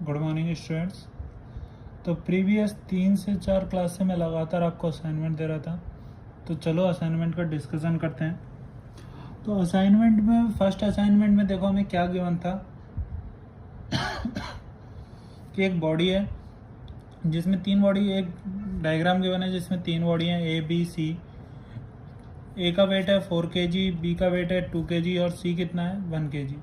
Good morning students. तो previous 3 से 4 class से मैं लगातार आपको असाइनमेंट दे रहा था, तो चलो असाइनमेंट का डिस्कशन करते हैं। तो असाइनमेंट में फर्स्ट असाइनमेंट में देखो हमें क्या गिवन था कि एक बॉडी है जिसमें 3 बॉडी, एक डायग्राम गिवन है जिसमें 3 बॉडी हैं ए बी सी। ए का वेट है 4 kg, बी का वेट है 2 kg और सी कितना है 1 kg।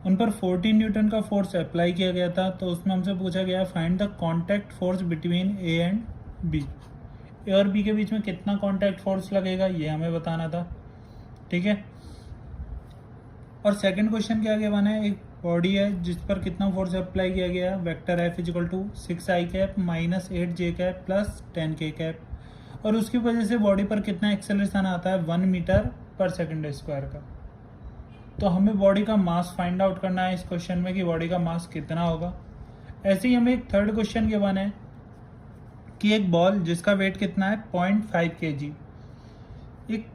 उन पर 14 न्यूटन का फोर्स अप्लाई किया गया था। तो उसमें हमसे पूछा गया find the contact force between A and B. A और बी के बीच में कितना कांटेक्ट फोर्स लगेगा ये हमें बताना था, ठीक है। और सेकंड क्वेश्चन क्या गिवन है, एक बॉडी है जिस पर कितना फोर्स अप्लाई किया गया है, vector F is equal to 6i cap minus 8j cap plus 10k cap, और उसकी वजह से बॉडी पर कितना एक्सेलरेशन आता है 1 मीटर पर सेकंड स्क्वायर का। तो हमें बॉडी का मास फाइंड आउट करना है इस क्वेश्चन में कि बॉडी का मास कितना होगा। ऐसे ही हमें एक थर्ड क्वेश्चन गिवन है कि एक बॉल जिसका वेट कितना है 0.5 kg एक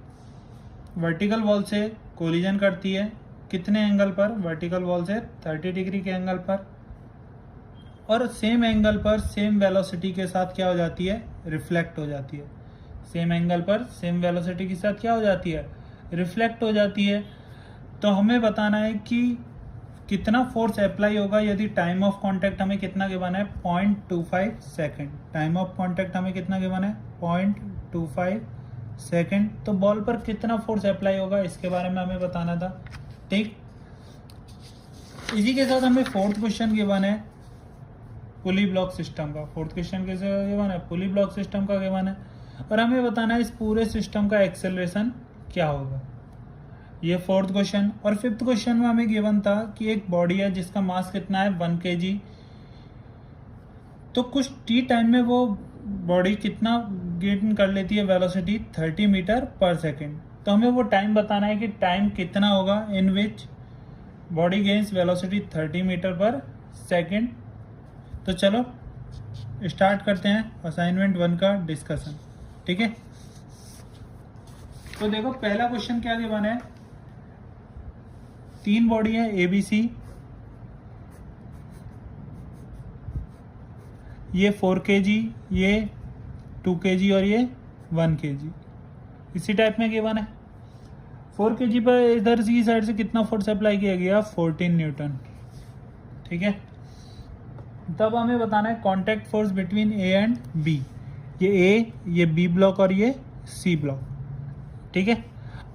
वर्टिकल वॉल से कोलिजन करती है, कितने एंगल पर, वर्टिकल वॉल से 30 डिग्री के एंगल पर, और सेम एंगल पर सेम वेलोसिटी के साथ क्या हो जाती है, रिफ्लेक्ट हो जाती है। सेम एंगल पर सेम वेलोसिटी के साथ क्या हो जाती है, रिफ्लेक्ट हो जाती है। तो हमें बताना है कि कितना फोर्स अप्लाई होगा यदि टाइम ऑफ कांटेक्ट हमें कितना गिवन है 0.25 सेकेंड। टाइम ऑफ कांटेक्ट हमें कितना गिवन है 0.25 सेकेंड। तो बॉल पर कितना फोर्स अप्लाई होगा इसके बारे में हमें बताना था, ठीक। इसी के साथ हमें फोर्थ क्वेश्चन गिवन है पुली ब्लॉक सिस्टम का। फोर्थ क्वेश्चन कैसे गिवन है, पुली ब्लॉक सिस्टम का गिवन है, और हमें बताना है इस पूरे सिस्टम का एक्सेलरेशन क्या होगा। ये फोर्थ क्वेश्चन। और फिफ्थ क्वेश्चन में हमें गिवन था कि एक बॉडी है जिसका मास कितना है 1 kg। तो कुछ टी टाइम में वो बॉडी कितना गेन कर लेती है, वेलोसिटी 30 मीटर पर सेकेंड। तो हमें वो टाइम बताना है कि टाइम कितना होगा in which body gains velocity 30 metre पर सेकेंड। तो चलो स्टार्ट करते हैं असाइनमेंट 1 का डिस्कशन, ठीक है। तो देखो पहला क्वेश्चन क्या गिवन है, 3 बॉडी है ए बी सी, ये 4 kg, ये 2 kg और ये 1 kg। इसी टाइप में गिवन है। 4 kg पर इधर की साइड से कितना फोर्स अप्लाई किया गया 14 न्यूटन, ठीक है। तब हमें बताना है contact force between A and B. ये बी ब्लॉक और ये सी ब्लॉक, ठीक है।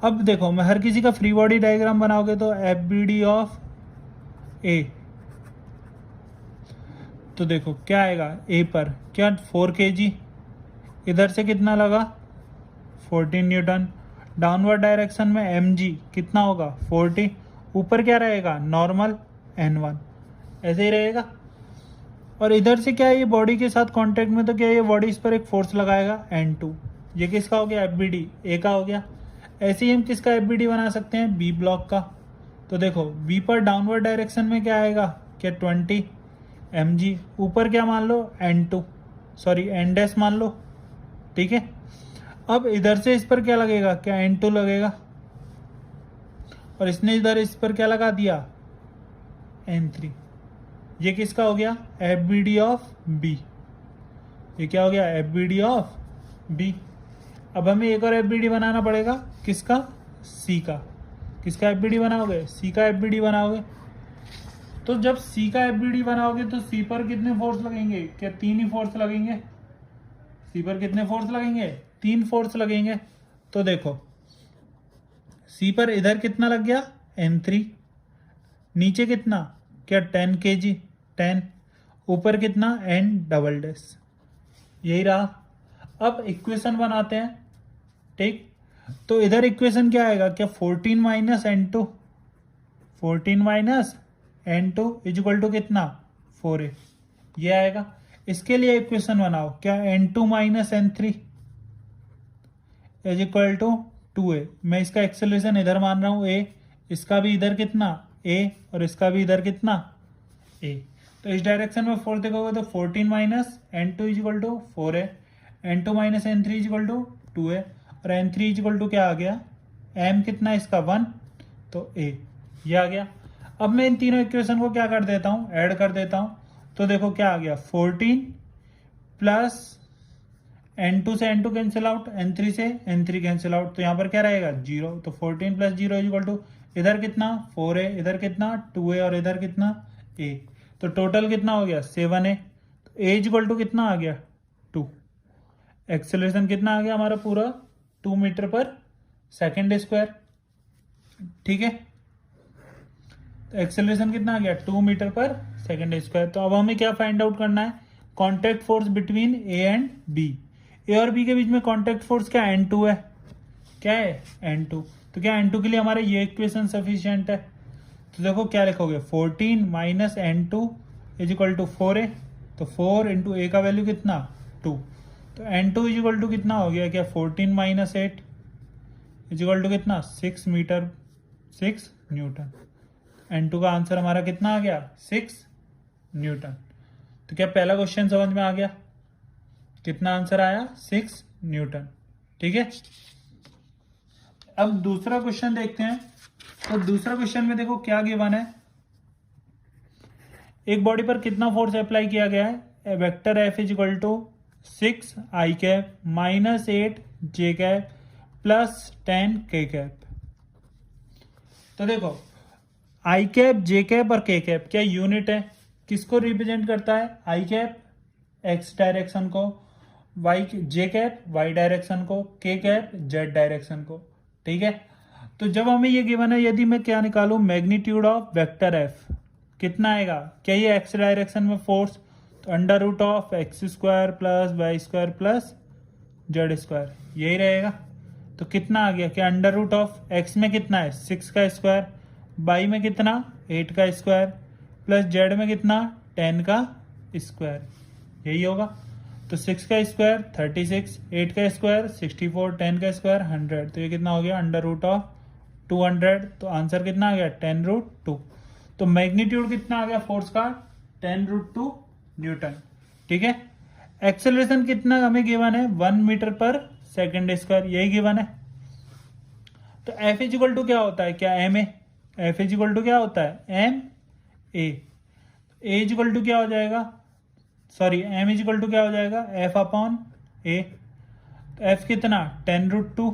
अब देखो मैं हर किसी का फ्री बॉडी डायग्राम बनाओगे तो एफ बी डी ऑफ ए, तो देखो क्या आएगा, ए पर क्या 4 kg, इधर से कितना लगा 14 न्यूटन, डाउनवर्ड डायरेक्शन में एम जी कितना होगा 40, ऊपर क्या रहेगा नॉर्मल N1, ऐसे ही रहेगा। और इधर से क्या है, ये बॉडी के साथ कांटेक्ट में, तो क्या ये बॉडी इस पर एक फोर्स लगाएगा N2। ये किसका हो गया, एफ बी डी ए का हो गया। ऐसे ही हम किसका एफ बी डी बना सकते हैं, बी ब्लॉक का। तो देखो बी पर डाउनवर्ड डायरेक्शन में क्या आएगा, क्या 20 mg, ऊपर क्या मान लो N2, सॉरी N डैश मान लो, ठीक है। अब इधर से इस पर क्या लगेगा, क्या N2 लगेगा, और इसने इधर इस पर क्या लगा दिया N3। ये किसका हो गया, F B D of B. ये क्या हो गया, F B D of B. अब हमें एक और एफ बी डी बनाना पड़ेगा, किसका, सी का। किसका एफ बी डी बनाओगे, सी का एफ बी डी बनाओगे। तो जब सी का एफ बी डी बनाओगे तो सी पर कितने फोर्स लगेंगे, क्या 3 ही फोर्स लगेंगे। सी पर कितने फोर्स लगेंगे, 3 फोर्स लगेंगे। तो देखो सी पर इधर कितना लग गया N3, नीचे कितना, क्या 10 kg 10, ऊपर कितना N डबल डैश, यही रहा। अब इक्वेशन बनाते हैं, ठीक। तो इधर इक्वेशन क्या आएगा, क्या 14 minus N2, 14 minus N2 is equal to कितना 4a, ये आएगा। इसके लिए इक्वेशन बनाओ, क्या N2 minus N3 is equal to 2a। मैं इसका एक्सेलरेशन इधर मान रहा हूं a, इसका भी इधर कितना a और इसका भी इधर कितना a। तो इस डायरेक्शन में फोर्स देखोगे तो 14 minus N2 is equal to 4a, N2 minus N3 is equal to 2a, और N3 इजिकल टू क्या आ गया, m कितना इसका 1, तो a, ये आ गया। अब मैं इन तीनों इक्वेशन को क्या कर देता हूँ, ऐड कर देता हूँ। तो देखो क्या आ गया, 14 प्लस n2 से n2 कैंसिल आउट, n3 से n3 कैंसिल आउट, तो यहाँ पर क्या रहेगा 0। तो 14 प्लस 0 इज इक्वल टू, इधर कितना 4 है, इधर कितना 2 है, और इधर कितना a। तो टोटल कितना हो गया 7 है। तो a इज इक्वल टू कितना आ गया 2। एक्सेलरेशन कितना आ गया हमारा पूरा 2 मीटर पर सेकेंड स्क्वायर। ठीक है, तो एक्सेलरेशन कितना आ गया 2 मीटर पर सेकेंड स्क्वायर। तो अब हमें क्या फाइंड आउट करना है, contact force between A and B. A और बी के बीच में कॉन्टैक्ट फोर्स क्या N2 है, क्या है N2। तो क्या N2 के लिए हमारे ये इक्वेशन सफिशिएंट है। तो देखो क्या लिखोगे, 14 minus N2 is equal to 4 है। तो 4 इंटू ए का वैल्यू कितना 2। तो N2 इज इक्वल टू कितना हो गया, क्या 14 माइनस 8 इज इक्वल टू कितना 6 मीटर 6 न्यूटन। N2 का आंसर हमारा कितना आ गया 6 न्यूटन। तो क्या पहला क्वेश्चन समझ में आ गया, कितना आंसर आया 6 न्यूटन। ठीक है, अब दूसरा क्वेश्चन देखते हैं। तो दूसरा क्वेश्चन में देखो क्या गिवन है, एक बॉडी पर कितना फोर्स अप्लाई किया गया है, vector F is equal to 6 I cap minus 8 J cap plus 10 K cap. तो देखो आई कैप, जे कैप और के कैप क्या यूनिट है, किसको रिप्रेजेंट करता है, आई कैप एक्स डायरेक्शन को, वाई जे कैप वाई डायरेक्शन को, के कैप जेड डायरेक्शन को। ठीक है, तो जब हमें ये गिवन है, यदि मैं क्या निकालूं मैग्नीट्यूड ऑफ वेक्टर एफ, कितना आएगा, क्या ये एक्स डायरेक्शन में फोर्स, तो under root of X square plus Y square plus Z square, यही रहेगा। तो कितना आ गया, क्या अंडर रूट ऑफ एक्स में कितना है 6 का स्क्वायर, वाई में कितना 8 का स्क्वायर प्लस जेड में कितना 10 का स्क्वायर, यही होगा। तो 6 का स्क्वायर 36, 8 का स्क्वायर 64, 10 का स्क्वायर 100, तो ये कितना हो गया अंडर रूट ऑफ 200। तो आंसर कितना आ गया 10 रूट 2। तो मैग्नीट्यूड कितना आ गया फोर्स का 10 रूट 2 न्यूटन। ठीक है, एक्सेलरेशन कितना हमें गिवन है 1 मीटर पर सेकेंड स्क्वायर, यही गिवन है। तो एफ इज इक्वल टू क्या होता है, क्या M A, F is equal to क्या होता है M A is equal to क्या हो जाएगा, sorry M is equal to क्या हो जाएगा एफ अपॉन ए। तो एफ कितना 10 रूट 2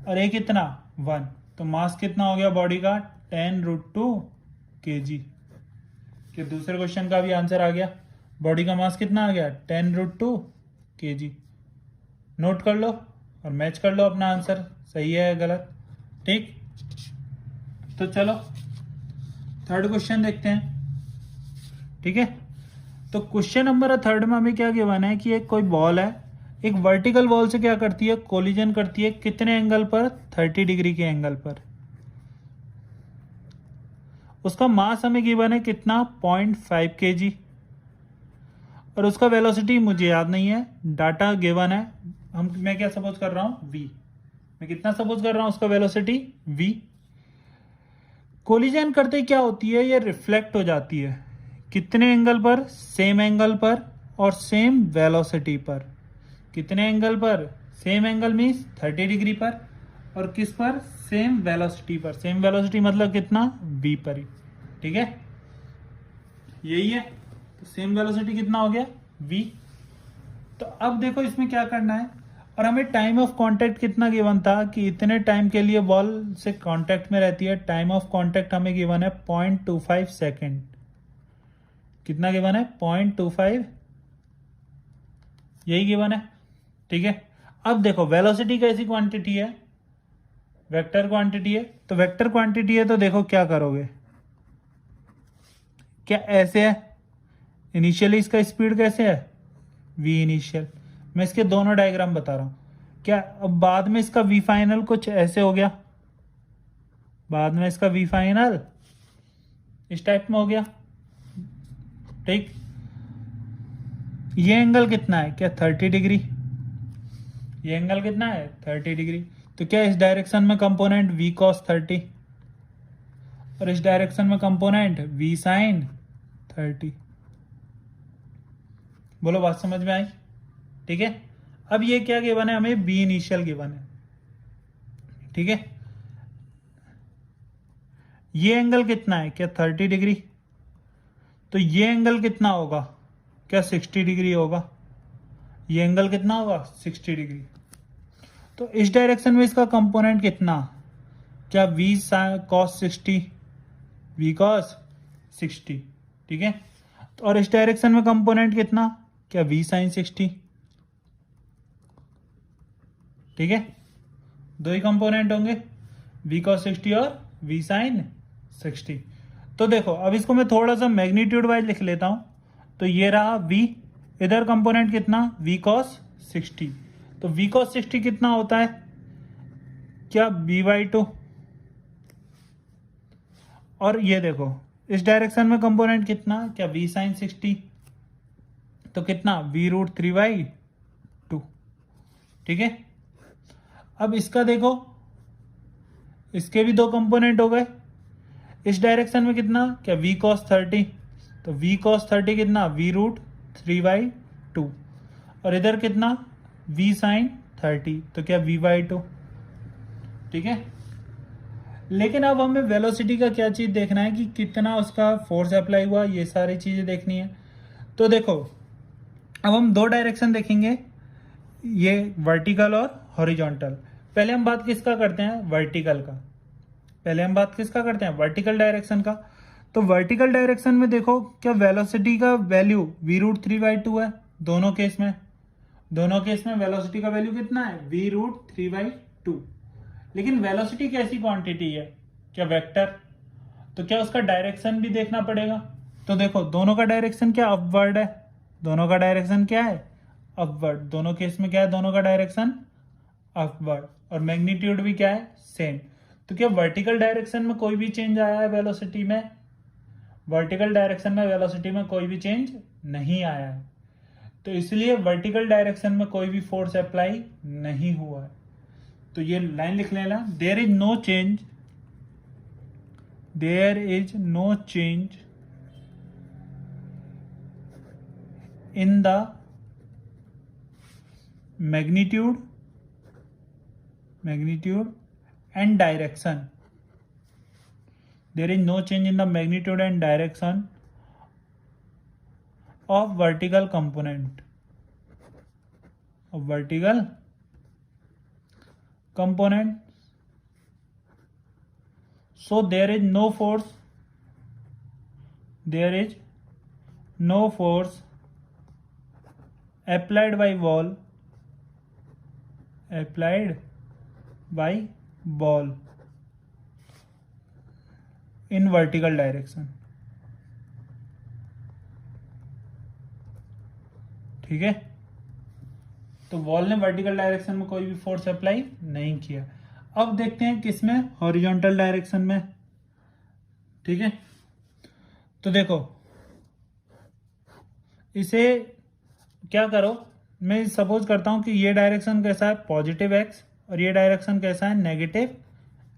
और ए कितना 1, तो मास कितना हो गया बॉडी का 10 रूट 2 kg। कि दूसरे क्वेश्चन का भी आंसर आ गया, बॉडी का मास कितना आ गया 10 रूट 2 kg। नोट कर लो और मैच कर लो अपना आंसर सही है गलत। ठीक, तो चलो थर्ड क्वेश्चन देखते हैं। ठीक है, तो क्वेश्चन नंबर थर्ड में हमें क्या गिवन है कि एक कोई बॉल है, एक वर्टिकल बॉल से क्या करती है कोलिजन करती है, कितने एंगल पर 30 डिग्री के एंगल पर। उसका मास हमें गिवन है कितना 0.5 kg और उसका वेलोसिटी मुझे याद नहीं है, डाटा गिवन है। मैं क्या सपोज कर रहा हूं v, मैं कितना सपोज कर रहा हूं उसका वेलोसिटी v। कोलिजन करते क्या होती है, ये रिफ्लेक्ट हो जाती है कितने एंगल पर, सेम एंगल पर और सेम वेलोसिटी पर। कितने एंगल पर, सेम एंगल मीन्स 30 डिग्री पर, और किस पर सेम वेलोसिटी पर, सेम वेलोसिटी मतलब कितना v पर ही। ठीक है, यही है, तो सेम वेलोसिटी कितना हो गया v। तो अब देखो इसमें क्या करना है, और हमें टाइम ऑफ कांटेक्ट कितना गिवन था कि इतने टाइम के लिए बॉल से कांटेक्ट में रहती है। टाइम ऑफ कांटेक्ट हमें गिवन है 0.25 सेकेंड। कितना गिवन है 0.25, यही गिवन है। ठीक है, अब देखो वेलोसिटी कैसी क्वांटिटी है, वेक्टर क्वांटिटी है। तो वेक्टर क्वांटिटी है तो देखो क्या करोगे, क्या ऐसे है इनिशियली इसका स्पीड कैसे है v इनिशियल। मैं इसके दोनों डायग्राम बता रहा हूं, क्या अब बाद में इसका v फाइनल कुछ ऐसे हो गया, बाद में इसका v फाइनल इस टाइप में हो गया। ठीक, ये एंगल कितना है, क्या 30 डिग्री, ये एंगल कितना है 30 डिग्री। तो क्या इस डायरेक्शन में कंपोनेंट v cos 30 और इस डायरेक्शन में कंपोनेंट v sin 30। बोलो बात समझ में आई। ठीक है, अब ये क्या गिवन है हमें बी इनिशियल गिवन है। ठीक है, ये एंगल कितना है, क्या 30 डिग्री, तो ये एंगल कितना होगा, क्या 60 डिग्री होगा, ये एंगल कितना होगा 60 डिग्री। तो इस डायरेक्शन में इसका कंपोनेंट कितना, क्या v cos 60, v cos 60, ठीक है। और इस डायरेक्शन में कंपोनेंट कितना, क्या v sin 60, ठीक है। दो ही कंपोनेंट होंगे, v cos 60 और v sin 60। तो देखो अब इसको मैं थोड़ा सा मैग्नीट्यूड वाइज लिख लेता हूं। तो ये रहा v, इधर कंपोनेंट कितना v cos 60, तो v cos 60 कितना होता है, क्या b/2। और ये देखो इस डायरेक्शन में कंपोनेंट कितना, क्या v sin 60, तो कितना v√3/2, ठीक है। अब इसका देखो, इसके भी दो कंपोनेंट हो गए। इस डायरेक्शन में कितना, क्या v cos 30, तो v cos 30 कितना v√3/2, और इधर कितना v sin 30, तो क्या v/2, ठीक है। लेकिन अब हमें वेलोसिटी का क्या चीज देखना है कि कितना उसका फोर्स अप्लाई हुआ, ये सारी चीजें देखनी है। तो देखो अब हम दो डायरेक्शन देखेंगे, ये वर्टिकल और हॉरिजॉन्टल। पहले हम बात किसका करते हैं, वर्टिकल का। पहले हम बात किसका करते हैं, वर्टिकल डायरेक्शन का। तो वर्टिकल डायरेक्शन में देखो क्या वेलोसिटी का वैल्यू v√3/2 है दोनों केस में। दोनों केस में वेलोसिटी का वैल्यू कितना है, v√3/2। लेकिन वेलोसिटी कैसी क्वांटिटी है, क्या वेक्टर, तो क्या उसका डायरेक्शन भी देखना पड़ेगा। तो देखो दोनों का डायरेक्शन क्या अपवर्ड है, दोनों का डायरेक्शन क्या है अपवर्ड, दोनों केस में क्या है, दोनों का डायरेक्शन अपवर्ड, और मैग्नीट्यूड भी क्या है सेम। तो क्या वर्टिकल डायरेक्शन में कोई भी चेंज आया है वेलोसिटी में, वर्टिकल डायरेक्शन में वेलोसिटी में कोई भी चेंज नहीं आया है। तो इसलिए वर्टिकल डायरेक्शन में कोई भी फोर्स अप्लाई नहीं हुआ है। तो ये लाइन लिख लेना, there is no change, there is no change in the magnitude and direction, there is no change in the magnitude and direction of vertical component, so there is no force applied by ball in vertical direction, ठीक है। तो ball ने vertical direction में कोई भी force apply नहीं किया। अब देखते हैं किसमें, हॉरिजॉन्टल डायरेक्शन में, ठीक है। तो देखो इसे क्या करो, मैं सपोज करता हूं कि ये डायरेक्शन कैसा है पॉजिटिव एक्स, और ये डायरेक्शन कैसा है नेगेटिव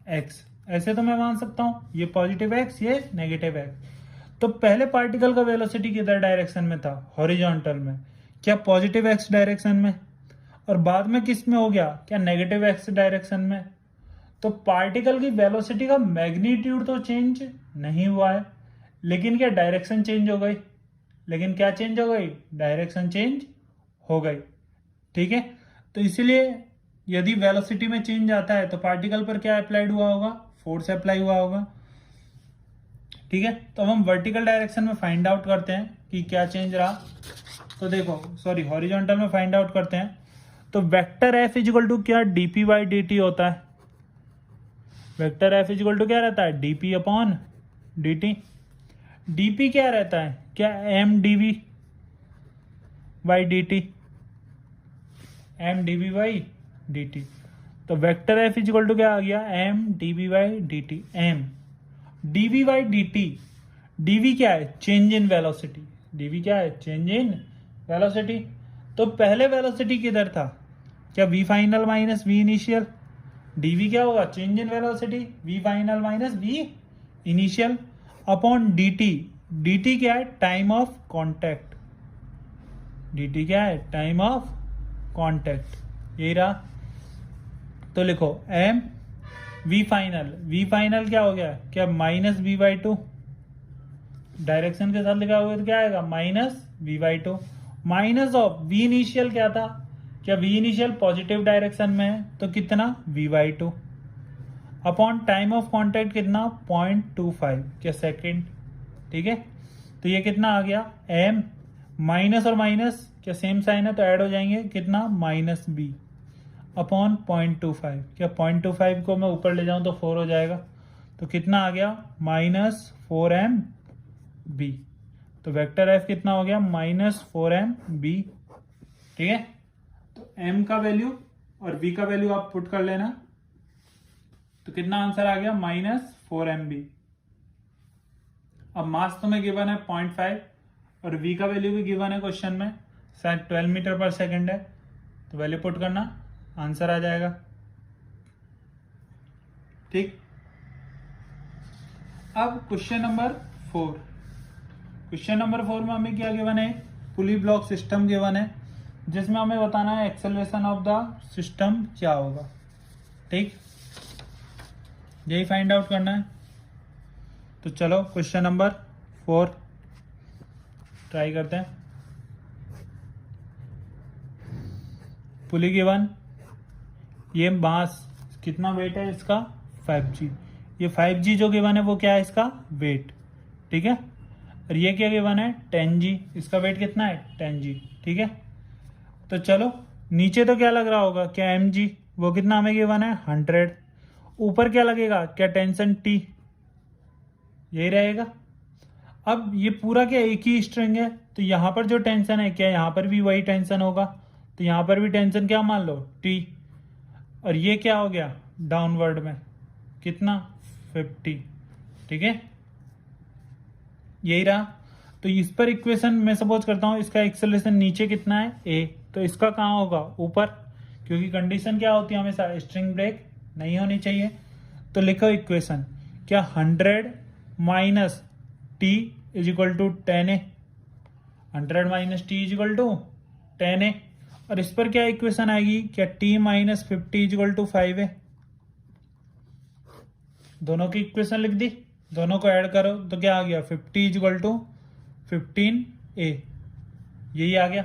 एक्स। ऐसे तो मैं मान सकता हूं ये पॉजिटिव एक्स, ये नेगेटिव एक्स। तो पहले पार्टिकल का वेलोसिटी किधर डायरेक्शन में था, हॉरिजॉन्टल में, क्या पॉजिटिव एक्स डायरेक्शन में, और बाद में किस में हो गया, क्या नेगेटिव एक्स डायरेक्शन में। तो पार्टिकल की वेलोसिटी का मैग्नीट्यूड तो चेंज नहीं हुआ है, लेकिन क्या डायरेक्शन चेंज हो गई, लेकिन क्या चेंज हो गई, डायरेक्शन चेंज हो गई, ठीक है। तो इसीलिए यदि वेलोसिटी में चेंज आता है तो पार्टिकल पर क्या अप्लाइड हुआ होगा, फोर्स अप्लाई हुआ होगा, ठीक है। तो अब हम वर्टिकल डायरेक्शन में फाइंड आउट करते हैं कि क्या चेंज रहा। तो देखो सॉरी हॉरिजॉन्टल में फाइंड आउट करते हैं। तो वेक्टर एफ इजिकल टू क्या dp/dt होता है, वेक्टर एफ इजिकल टू क्या रहता है dp/dt। dp क्या रहता है, क्या mdv/dt, mdv/dt। तो वेक्टर एफ इजिकल टू क्या आ गया mdv/dt, m dv/dt, dv क्या है चेंज इन वेलोसिटी, dv क्या है चेंज इन वेलोसिटी। तो पहले वेलोसिटी किधर था, क्या v final minus v initial, dv क्या होगा change in velocity v final minus v initial upon dt, dt क्या है टाइम ऑफ कांटेक्ट, dt क्या है टाइम ऑफ कांटेक्ट, यही रहा। तो लिखो m वी फाइनल क्या हो गया, क्या minus V by two, direction के साथ लिखा हुआ तो क्या आएगा minus V by two, minus of V initial क्या था, क्या वी इनिशियल पॉजिटिव डायरेक्शन में है तो कितना V by two, upon time of contact कितना 0.25 क्या सेकेंड, ठीक है। तो ये कितना आ गया एम, माइनस और माइनस क्या सेम साइन है तो ऐड हो जाएंगे, कितना माइनस बी अपॉन 0.25, क्या 0.25 को मैं ऊपर ले जाऊं तो 4 हो जाएगा, तो कितना आ गया माइनस 4m बी, तो वेक्टर एफ कितना हो गया माइनस 4m बी, ठीक है। तो m का वैल्यू और v का वैल्यू आप पुट कर लेना, तो कितना आंसर आ गया माइनस 4m बी। अब मास तुम्हें गिवन है 0.5 और v का वैल्यू भी गिवन है क्वेश्चन में, शायद 12 मीटर पर सेकेंड है, तो वैल्यू पुट करना, आंसर आ जाएगा, ठीक। अब क्वेश्चन नंबर 4, क्वेश्चन नंबर 4 में हमें क्या गिवन है, पुली ब्लॉक सिस्टम गिवन है, जिसमें हमें बताना है एक्सेलरेशन ऑफ द सिस्टम क्या होगा, ठीक, यही फाइंड आउट करना है। तो चलो क्वेश्चन नंबर 4 ट्राई करते हैं। पुली गिवन, ये मास कितना वेट है इसका 5g, ये 5g जो गिवन है वो क्या है इसका वेट, ठीक है। और ये क्या गिवन है 10g, इसका वेट कितना है 10g, ठीक है। तो चलो नीचे तो क्या लग रहा होगा, क्या mg, वो कितना हमें गिवन है 100, ऊपर क्या लगेगा, क्या टेंशन t, यही रहेगा। अब ये पूरा क्या एक ही स्ट्रिंग है, तो यहां पर जो टेंशन है क्या यहां पर भी वही टेंशन होगा, तो यहां पर भी टेंशन क्या मान लो t, और ये क्या हो गया डाउनवर्ड में कितना 50, ठीक है, यही रहा। तो इस पर इक्वेशन मैं सपोज करता हूं इसका एक्सेलरेशन नीचे कितना है a, तो इसका कहां होगा ऊपर, क्योंकि कंडीशन क्या होती है हमेशा स्ट्रिंग ब्रेक नहीं होनी चाहिए। तो लिखो इक्वेशन, क्या 100 minus T is equal to 10a, 100 minus T is equal to 10a, और इस पर क्या इक्वेशन आएगी, क्या t minus 50 is equal to 5a, दोनों की इक्वेशन लिख दी, दोनों को ऐड करो तो क्या आ गया 50 इज इक्वल टू 15a, यही आ गया।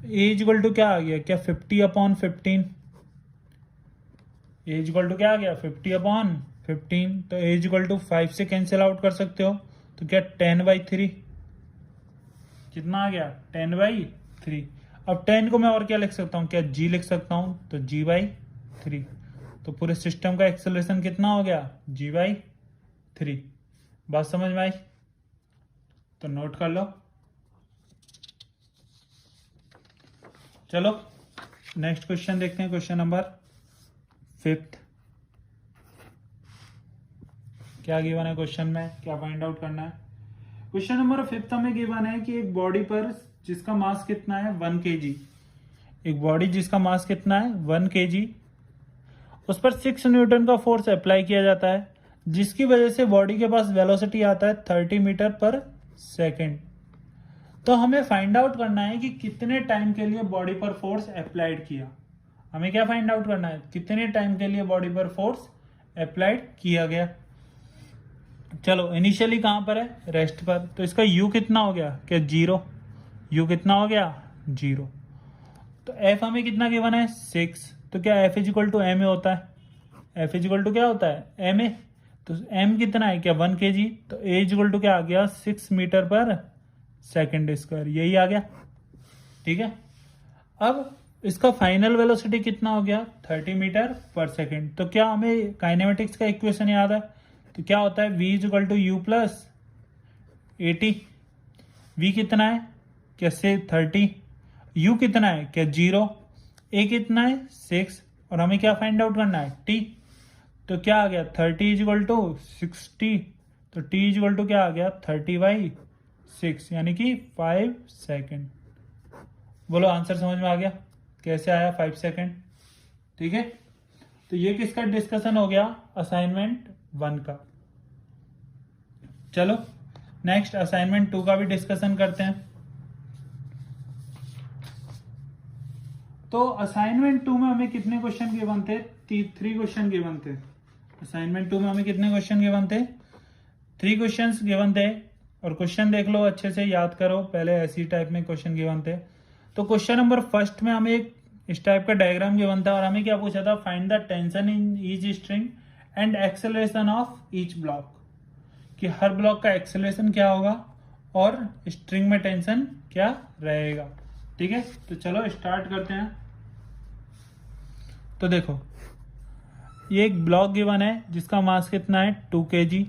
a इज इक्वल टू क्या आ गया, क्या 50 upon 15, a is equal to क्या आ गया 50 अपॉन 15, तो a इज इक्वल टू 5 से कैंसिल आउट कर सकते हो, तो क्या 10/3, कितना आ गया 10/3। अब 10 को मैं और क्या लिख सकता हूँ, क्या g लिख सकता हूँ, तो g/3, तो पूरे सिस्टम का एक्सेलरेशन कितना हो गया g/3। बात समझ में आई, तो नोट कर लो। चलो नेक्स्ट क्वेश्चन देखते हैं, क्वेश्चन नंबर 5, क्या गिवन है क्वेश्चन में, क्या फाइंड आउट करना है। क्वेश्चन नंबर 5 हमें गिवन है कि एक बॉडी पर जिसका मास कितना है 1 kg, एक बॉडी जिसका मास कितना है 1 kg, उस पर 6 न्यूटन का फोर्स अप्लाई किया जाता है, जिसकी वजह से बॉडी के पास वेलोसिटी आता है 30 मीटर पर सेकेंड। तो हमें फाइंड आउट करना है कि कितने टाइम के लिए बॉडी पर फोर्स अप्लाइड किया, हमें क्या फाइंड आउट करना है, कितने टाइम के लिए बॉडी पर फोर्स अप्लाइड किया गया। चलो इनिशियली कहां पर है रेस्ट पर, तो इसका u कितना हो गया, क्या 0, u कितना हो गया 0। तो f हमें कितना गिवन है 6, तो क्या f is equal to M A होता है, f इज इक्वल टू क्या होता है एम ए, तो m कितना है क्या 1 kg, तो a इज इक्वल टू क्या आ गया 6 मीटर पर सेकेंड स्क्वायर, यही आ गया, ठीक है। अब इसका फाइनल वेलोसिटी कितना हो गया 30 मीटर पर सेकेंड। तो क्या हमें काइनेमेटिक्स का इक्वेशन याद है, तो क्या होता है v is equal to U plus 80, v कितना है क्या से 30, u कितना है क्या 0, a कितना है 6, और हमें क्या फाइंड आउट करना है t, तो क्या आ गया 30 इज इक्वल टू 60, तो t इज इक्वल टू क्या आ गया 30/6 यानी कि 5 सेकेंड। बोलो आंसर समझ में आ गया, कैसे आया 5 सेकेंड, ठीक है। तो ये किसका डिस्कशन हो गया असाइनमेंट 1 का। चलो नेक्स्ट असाइनमेंट 2 का भी डिस्कशन करते हैं। तो असाइनमेंट 2 में हमें कितने क्वेश्चन गिवन थे, 3 क्वेश्चन गिवन थे, असाइनमेंट 2 में हमें कितने क्वेश्चन गिवन थे? 3 क्वेश्चंस गिवन थे। और क्वेश्चन देख लो, अच्छे से याद करो, पहले ऐसी टाइप में क्वेश्चन गिवन थे। तो क्वेश्चन नंबर फर्स्ट में हमें एक इस टाइप का डायग्राम गिवन था और हमें क्या पूछा था? Find the tension in each string and acceleration of each block, कि हर ब्लॉक का एक्सेलरेशन क्या होगा और स्ट्रिंग में टेंशन क्या रहेगा। ठीक है, तो चलो स्टार्ट करते हैं। तो देखो, ये एक ब्लॉक गिवन है जिसका मास कितना है? 2 kg।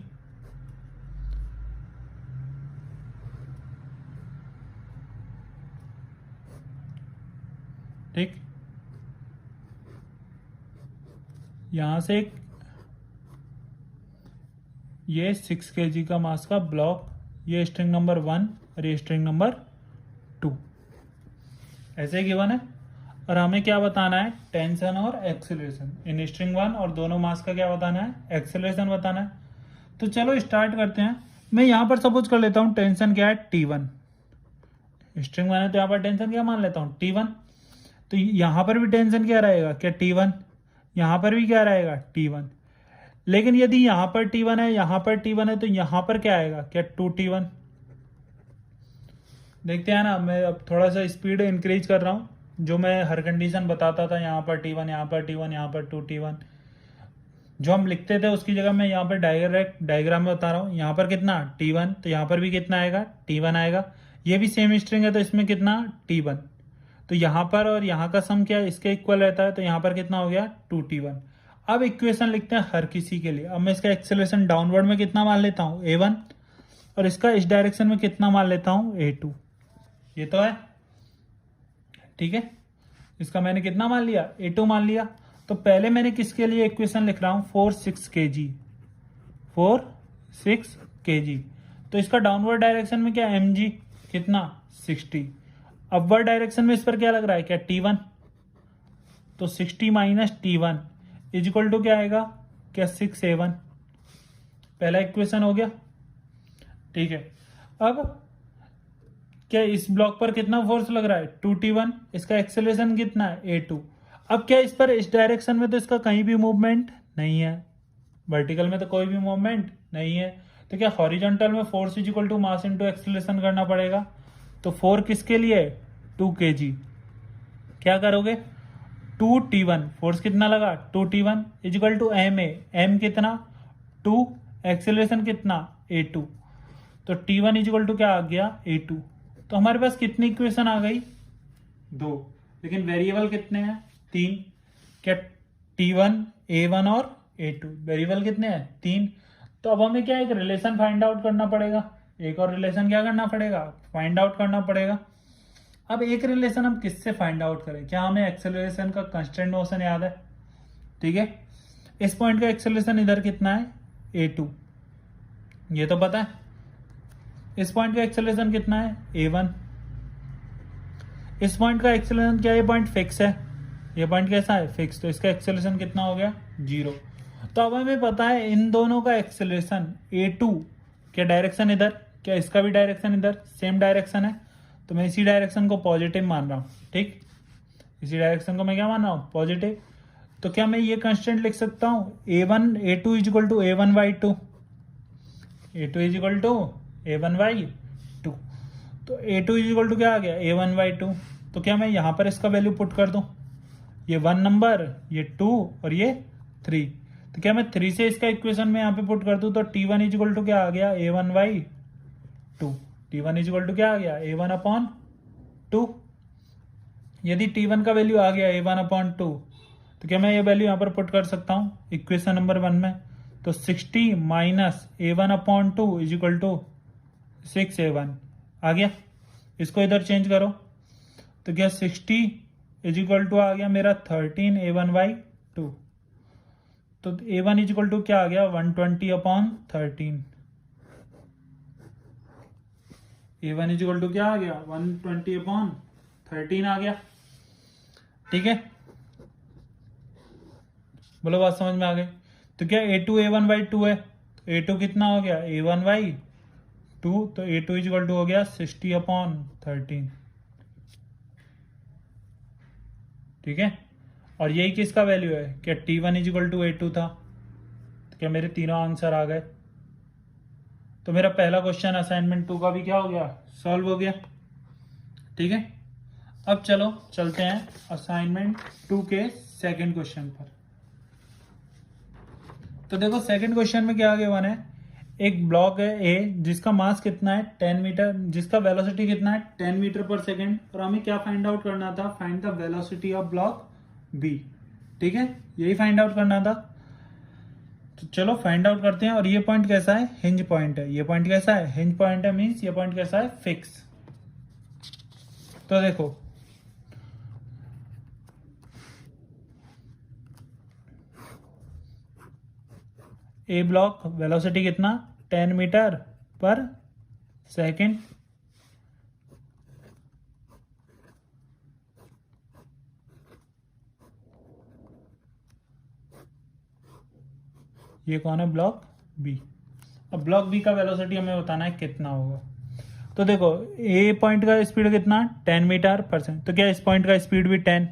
ठीक, यहां से एक ये 6 kg का मास का ब्लॉक, ये स्ट्रिंग नंबर 1 और ये स्ट्रिंग नंबर 2 ऐसे गिवन है। और हमें क्या बताना है? टेंशन और एक्सेलरेशन इन स्ट्रिंग 1 और दोनों मास का क्या बताना है? एक्सेलरेशन बताना है। तो चलो स्टार्ट करते हैं। मैं यहां पर सपोज कर लेता हूं टेंशन क्या है? T1। स्ट्रिंग 1 है तो यहां पर टेंशन क्या मान लेता हूं? T1। तो यहां पर भी टेंशन क्या रहेगा? क्या T1। यहां पर भी क्या रहेगा? T1। लेकिन यदि यहां पर T1 है, यहां पर T1 है, तो यहां पर क्या आएगा? क्या 2T1। देखते हैं ना, मैं अब थोड़ा सा स्पीड इंक्रीज कर रहा हूं। जो मैं हर कंडीशन बताता था, यहां पर T1, यहां पर T1, यहां पर 2T1, जो हम लिखते थे उसकी जगह मैं यहाँ पर डायग्राम में बता रहा हूँ। यहाँ पर कितना? T1, तो यहाँ पर भी कितना आएगा? T1 आएगा। ये भी सेम स्ट्रिंग है तो इसमें कितना? T1। तो यहाँ पर और यहाँ का सम क्या है? इसके इक्वल रहता है, तो यहाँ पर कितना हो गया? 2T1। अब इक्वेशन लिखते हैं हर किसी के लिए। अब मैं इसका एक्सेलरेशन डाउनवर्ड में कितना मान लेता हूँ? A1। और इसका इस डायरेक्शन में कितना मान लेता हूँ? A2। ये तो है, ठीक है। इसका मैंने कितना मान लिया? A2 मान लिया। तो पहले मैंने किसके लिए इक्वेशन लिख रहा हूं? 4 6 kg, 4 6 kg। तो इसका डाउनवर्ड डायरेक्शन में क्या? mg कितना? 60। अपवर्ड डायरेक्शन में इस पर क्या लग रहा है? क्या? T1। तो 60 minus T1 is equal to क्या आएगा? क्या? 6A1। पहला इक्वेशन हो गया, ठीक है। अब क्या इस ब्लॉक पर कितना फोर्स लग रहा है? 2T1। इसका एक्सेलरेशन कितना है? A2। अब क्या इस पर इस डायरेक्शन में तो इसका कहीं भी मूवमेंट नहीं है, वर्टिकल में तो कोई भी मूवमेंट नहीं है। तो क्या हॉरिजॉन्टल में force is equal to mass into acceleration करना पड़ेगा। तो 4 किसके लिए? 2 kg। क्या करोगे? 2T1, फोर्स कितना लगा? 2T1 is equal to m कितना? 2, एक्सेलरेशन कितना? A2। तो T1 इज इक्वल टू क्या आ गया? A2। तो हमारे पास कितनी इक्वेशन आ गई? 2। लेकिन वेरिएबल कितने हैं? 3। क्या? T1, A1 और A2 वेरिएबल कितने हैं? 3। तो अब हमें क्या एक रिलेशन फाइंड आउट करना पड़ेगा। एक और रिलेशन क्या करना पड़ेगा? फाइंड आउट करना पड़ेगा। अब एक रिलेशन हम किससे फाइंड आउट करें? क्या हमें एक्सेलरेशन का कांस्टेंट मोशन याद है? ठीक है, इस पॉइंट का एक्सेलरेशन इधर कितना है? A2, ये तो पता है। इस पॉइंट का एक्सेलरेशन कितना है? A1। इस पॉइंट का एक्सेलरेशन क्या? ये पॉइंट फिक्स है, ये पॉइंट कैसा है? फिक्स। तो इसका एक्सेलरेशन कितना हो गया? 0। तो अब हमें पता है इन दोनों का एक्सेलरेशन A2, क्या डायरेक्शन इधर, क्या इसका भी डायरेक्शन इधर, सेम डायरेक्शन है। तो मैं इसी डायरेक्शन को पॉजिटिव मान रहा हूँ, ठीक। इसी डायरेक्शन को मैं क्या मान रहा हूँ? पॉजिटिव। तो क्या मैं ये कांस्टेंट लिख सकता हूँ? A2 is equal to A1/2। A2 is equal to A1/2। तो A2 इज इक्वल टू क्या आ गया? A1/2। तो क्या मैं यहां पर इसका वैल्यू पुट कर दूं? ये 1 नंबर, ये 2 और ये 3। तो क्या मैं 3 से इसका इक्वेशन में यहाँ पे पुट कर दूं? तो T1 इज इक्वल टू क्या आ गया? A1/2। T1 is equal to क्या आ गया? A1/2। यदि T1 का वैल्यू आ गया A1/2, तो क्या मैं ये वैल्यू यहाँ पर पुट कर सकता हूँ इक्वेशन नंबर 1 में? तो 60 minus A1/2 is equal to 6A1 आ गया। इसको इधर चेंज करो तो क्या 60 इज इक्वल टू आ गया मेरा 13 A1/2। तो A1 इज इक्वल टू क्या आ गया? 120/13। A1 इज इक्वल टू क्या आ गया? 120/13 आ गया, ठीक है। बोलो बात समझ में आ गई? तो क्या A2 A1/2 है, तो A2 कितना हो गया? A1/2। तो A2 इज इक्वल टू हो गया 60/13, ठीक है। और यही किसका वैल्यू है? क्या T1 is equal to A2 था, क्या मेरे तीनों आंसर आ गए? तो मेरा पहला क्वेश्चन असाइनमेंट 2 का भी क्या हो गया, सॉल्व हो गया। ठीक है, अब चलो चलते हैं असाइनमेंट 2 के सेकंड क्वेश्चन पर। तो देखो सेकंड क्वेश्चन में क्या आगे बना है, एक ब्लॉक है ए जिसका मास कितना है 10 मीटर, जिसका वेलोसिटी कितना है 10 मीटर पर सेकेंड, और हमें क्या फाइंड आउट करना था, find the velocity of block B. ठीक है, यही फाइंड आउट करना था। तो चलो फाइंड आउट करते हैं। और ये पॉइंट कैसा है, हिंज पॉइंट है। ये पॉइंट कैसा है, हिंज पॉइंट है, मीन्स ये पॉइंट कैसा है, फिक्स। तो देखो ए ब्लॉक वेलोसिटी कितना 10 मीटर पर सेकेंड, ये कौन है, ब्लॉक बी। अब ब्लॉक बी का वेलोसिटी हमें बताना है कितना होगा। तो देखो ए पॉइंट का स्पीड कितना 10 मीटर पर सेकेंड, तो क्या इस पॉइंट का स्पीड भी 10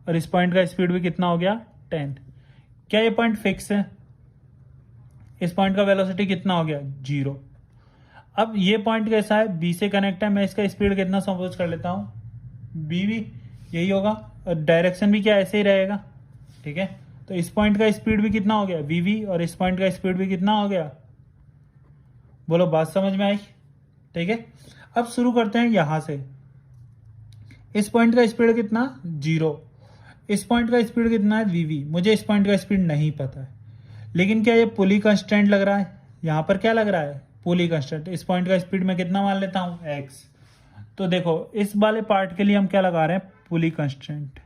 और इस पॉइंट का स्पीड भी कितना हो गया 10। क्या ये पॉइंट फिक्स है, इस पॉइंट का वेलोसिटी कितना हो गया 0। अब ये पॉइंट कैसा है, बी से कनेक्ट है, मैं इसका स्पीड कितना सपोज कर लेता हूँ बी भी यही होगा, और डायरेक्शन भी क्या ऐसे ही रहेगा। ठीक है, तो इस पॉइंट का स्पीड भी कितना हो गया वी, और इस पॉइंट का स्पीड भी कितना हो गया, बोलो बात समझ में आई। ठीक है, अब शुरू करते हैं यहां से। इस पॉइंट का स्पीड कितना 0, इस पॉइंट का स्पीड कितना है वी, मुझे इस पॉइंट का स्पीड नहीं पता है, लेकिन क्या ये पुली कंस्टेंट लग रहा है, यहां पर क्या लग रहा है पुली कंस्टेंट। इस पॉइंट का स्पीड मैं कितना मान लेता हूं x। तो देखो इस वाले पार्ट के लिए हम क्या लगा रहे हैं, पुली कंस्टेंट।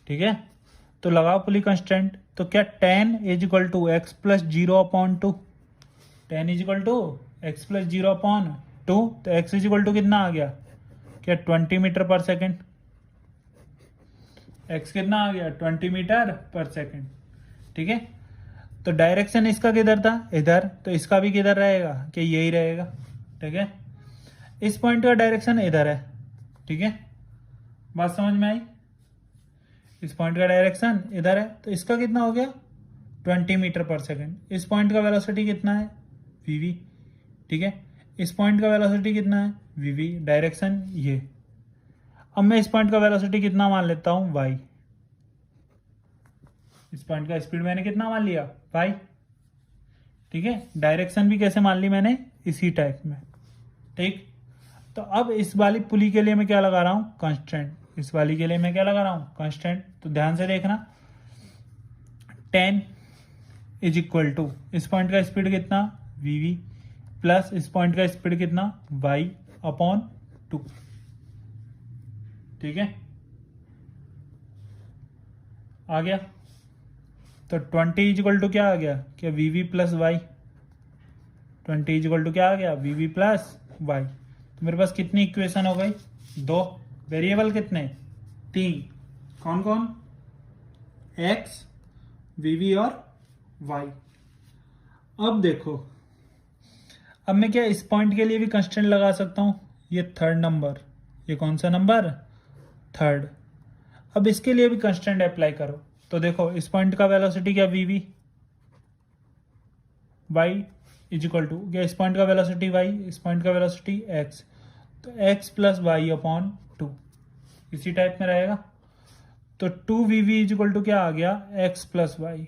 ठीक है, तो लगाओ पुली कंस्टेंट। तो क्या 10 is equal to X plus 0/2, 10 is equal to X plus 0/2, तो एक्स इज इक्वल टू कितना आ गया, क्या 20 मीटर पर सेकेंड। एक्स कितना आ गया 20 मीटर पर सेकेंड। ठीक है, तो डायरेक्शन इसका किधर था, इधर, तो इसका भी किधर रहेगा, कि यही रहेगा। ठीक है, इस पॉइंट का डायरेक्शन इधर है। ठीक है, बात समझ में आई, इस पॉइंट का डायरेक्शन इधर है, तो इसका कितना हो गया 20 मीटर पर सेकेंड। इस पॉइंट का वेलोसिटी कितना है वी। ठीक है, इस पॉइंट का वेलोसिटी कितना है वी, डायरेक्शन ये। अब मैं इस पॉइंट का वेलोसिटी कितना मान लेता हूं y, इस पॉइंट का स्पीड मैंने कितना मान लिया y। ठीक है, डायरेक्शन भी कैसे मान ली मैंने, इसी टाइप में। ठीक, तो अब इस वाली पुली के लिए मैं क्या लगा रहा हूं, कांस्टेंट। इस वाली के लिए मैं क्या लगा रहा हूं, कांस्टेंट। तो ध्यान से देखना, 10 इज इक्वल टू इस पॉइंट का स्पीड कितना वी प्लस इस पॉइंट का स्पीड कितना y/2। ठीक है, आ गया। तो 20 इज इक्वल टू क्या आ गया, क्या V plus Y. 20 is equal to क्या आ गया वी प्लस वाई। तो मेरे पास कितनी इक्वेशन हो गई, 2। वेरिएबल कितने 3, कौन कौन, एक्स, वी और वाई। अब देखो, अब मैं क्या इस पॉइंट के लिए भी कंस्टेंट लगा सकता हूं, ये थर्ड नंबर, ये कौन सा नंबर, थर्ड। अब इसके लिए भी कंस्टेंट अप्लाई करो। तो देखो इस पॉइंट का वेलोसिटी क्या V, Y is equal to, क्या इस पॉइंट का वेलोसिटी वाई, इस पॉइंट का वेलोसिटी एक्स, तो एक्स प्लस y/2 इसी टाइप में रहेगा। तो 2v इज इक्वल टू क्या आ गया, एक्स प्लस वाई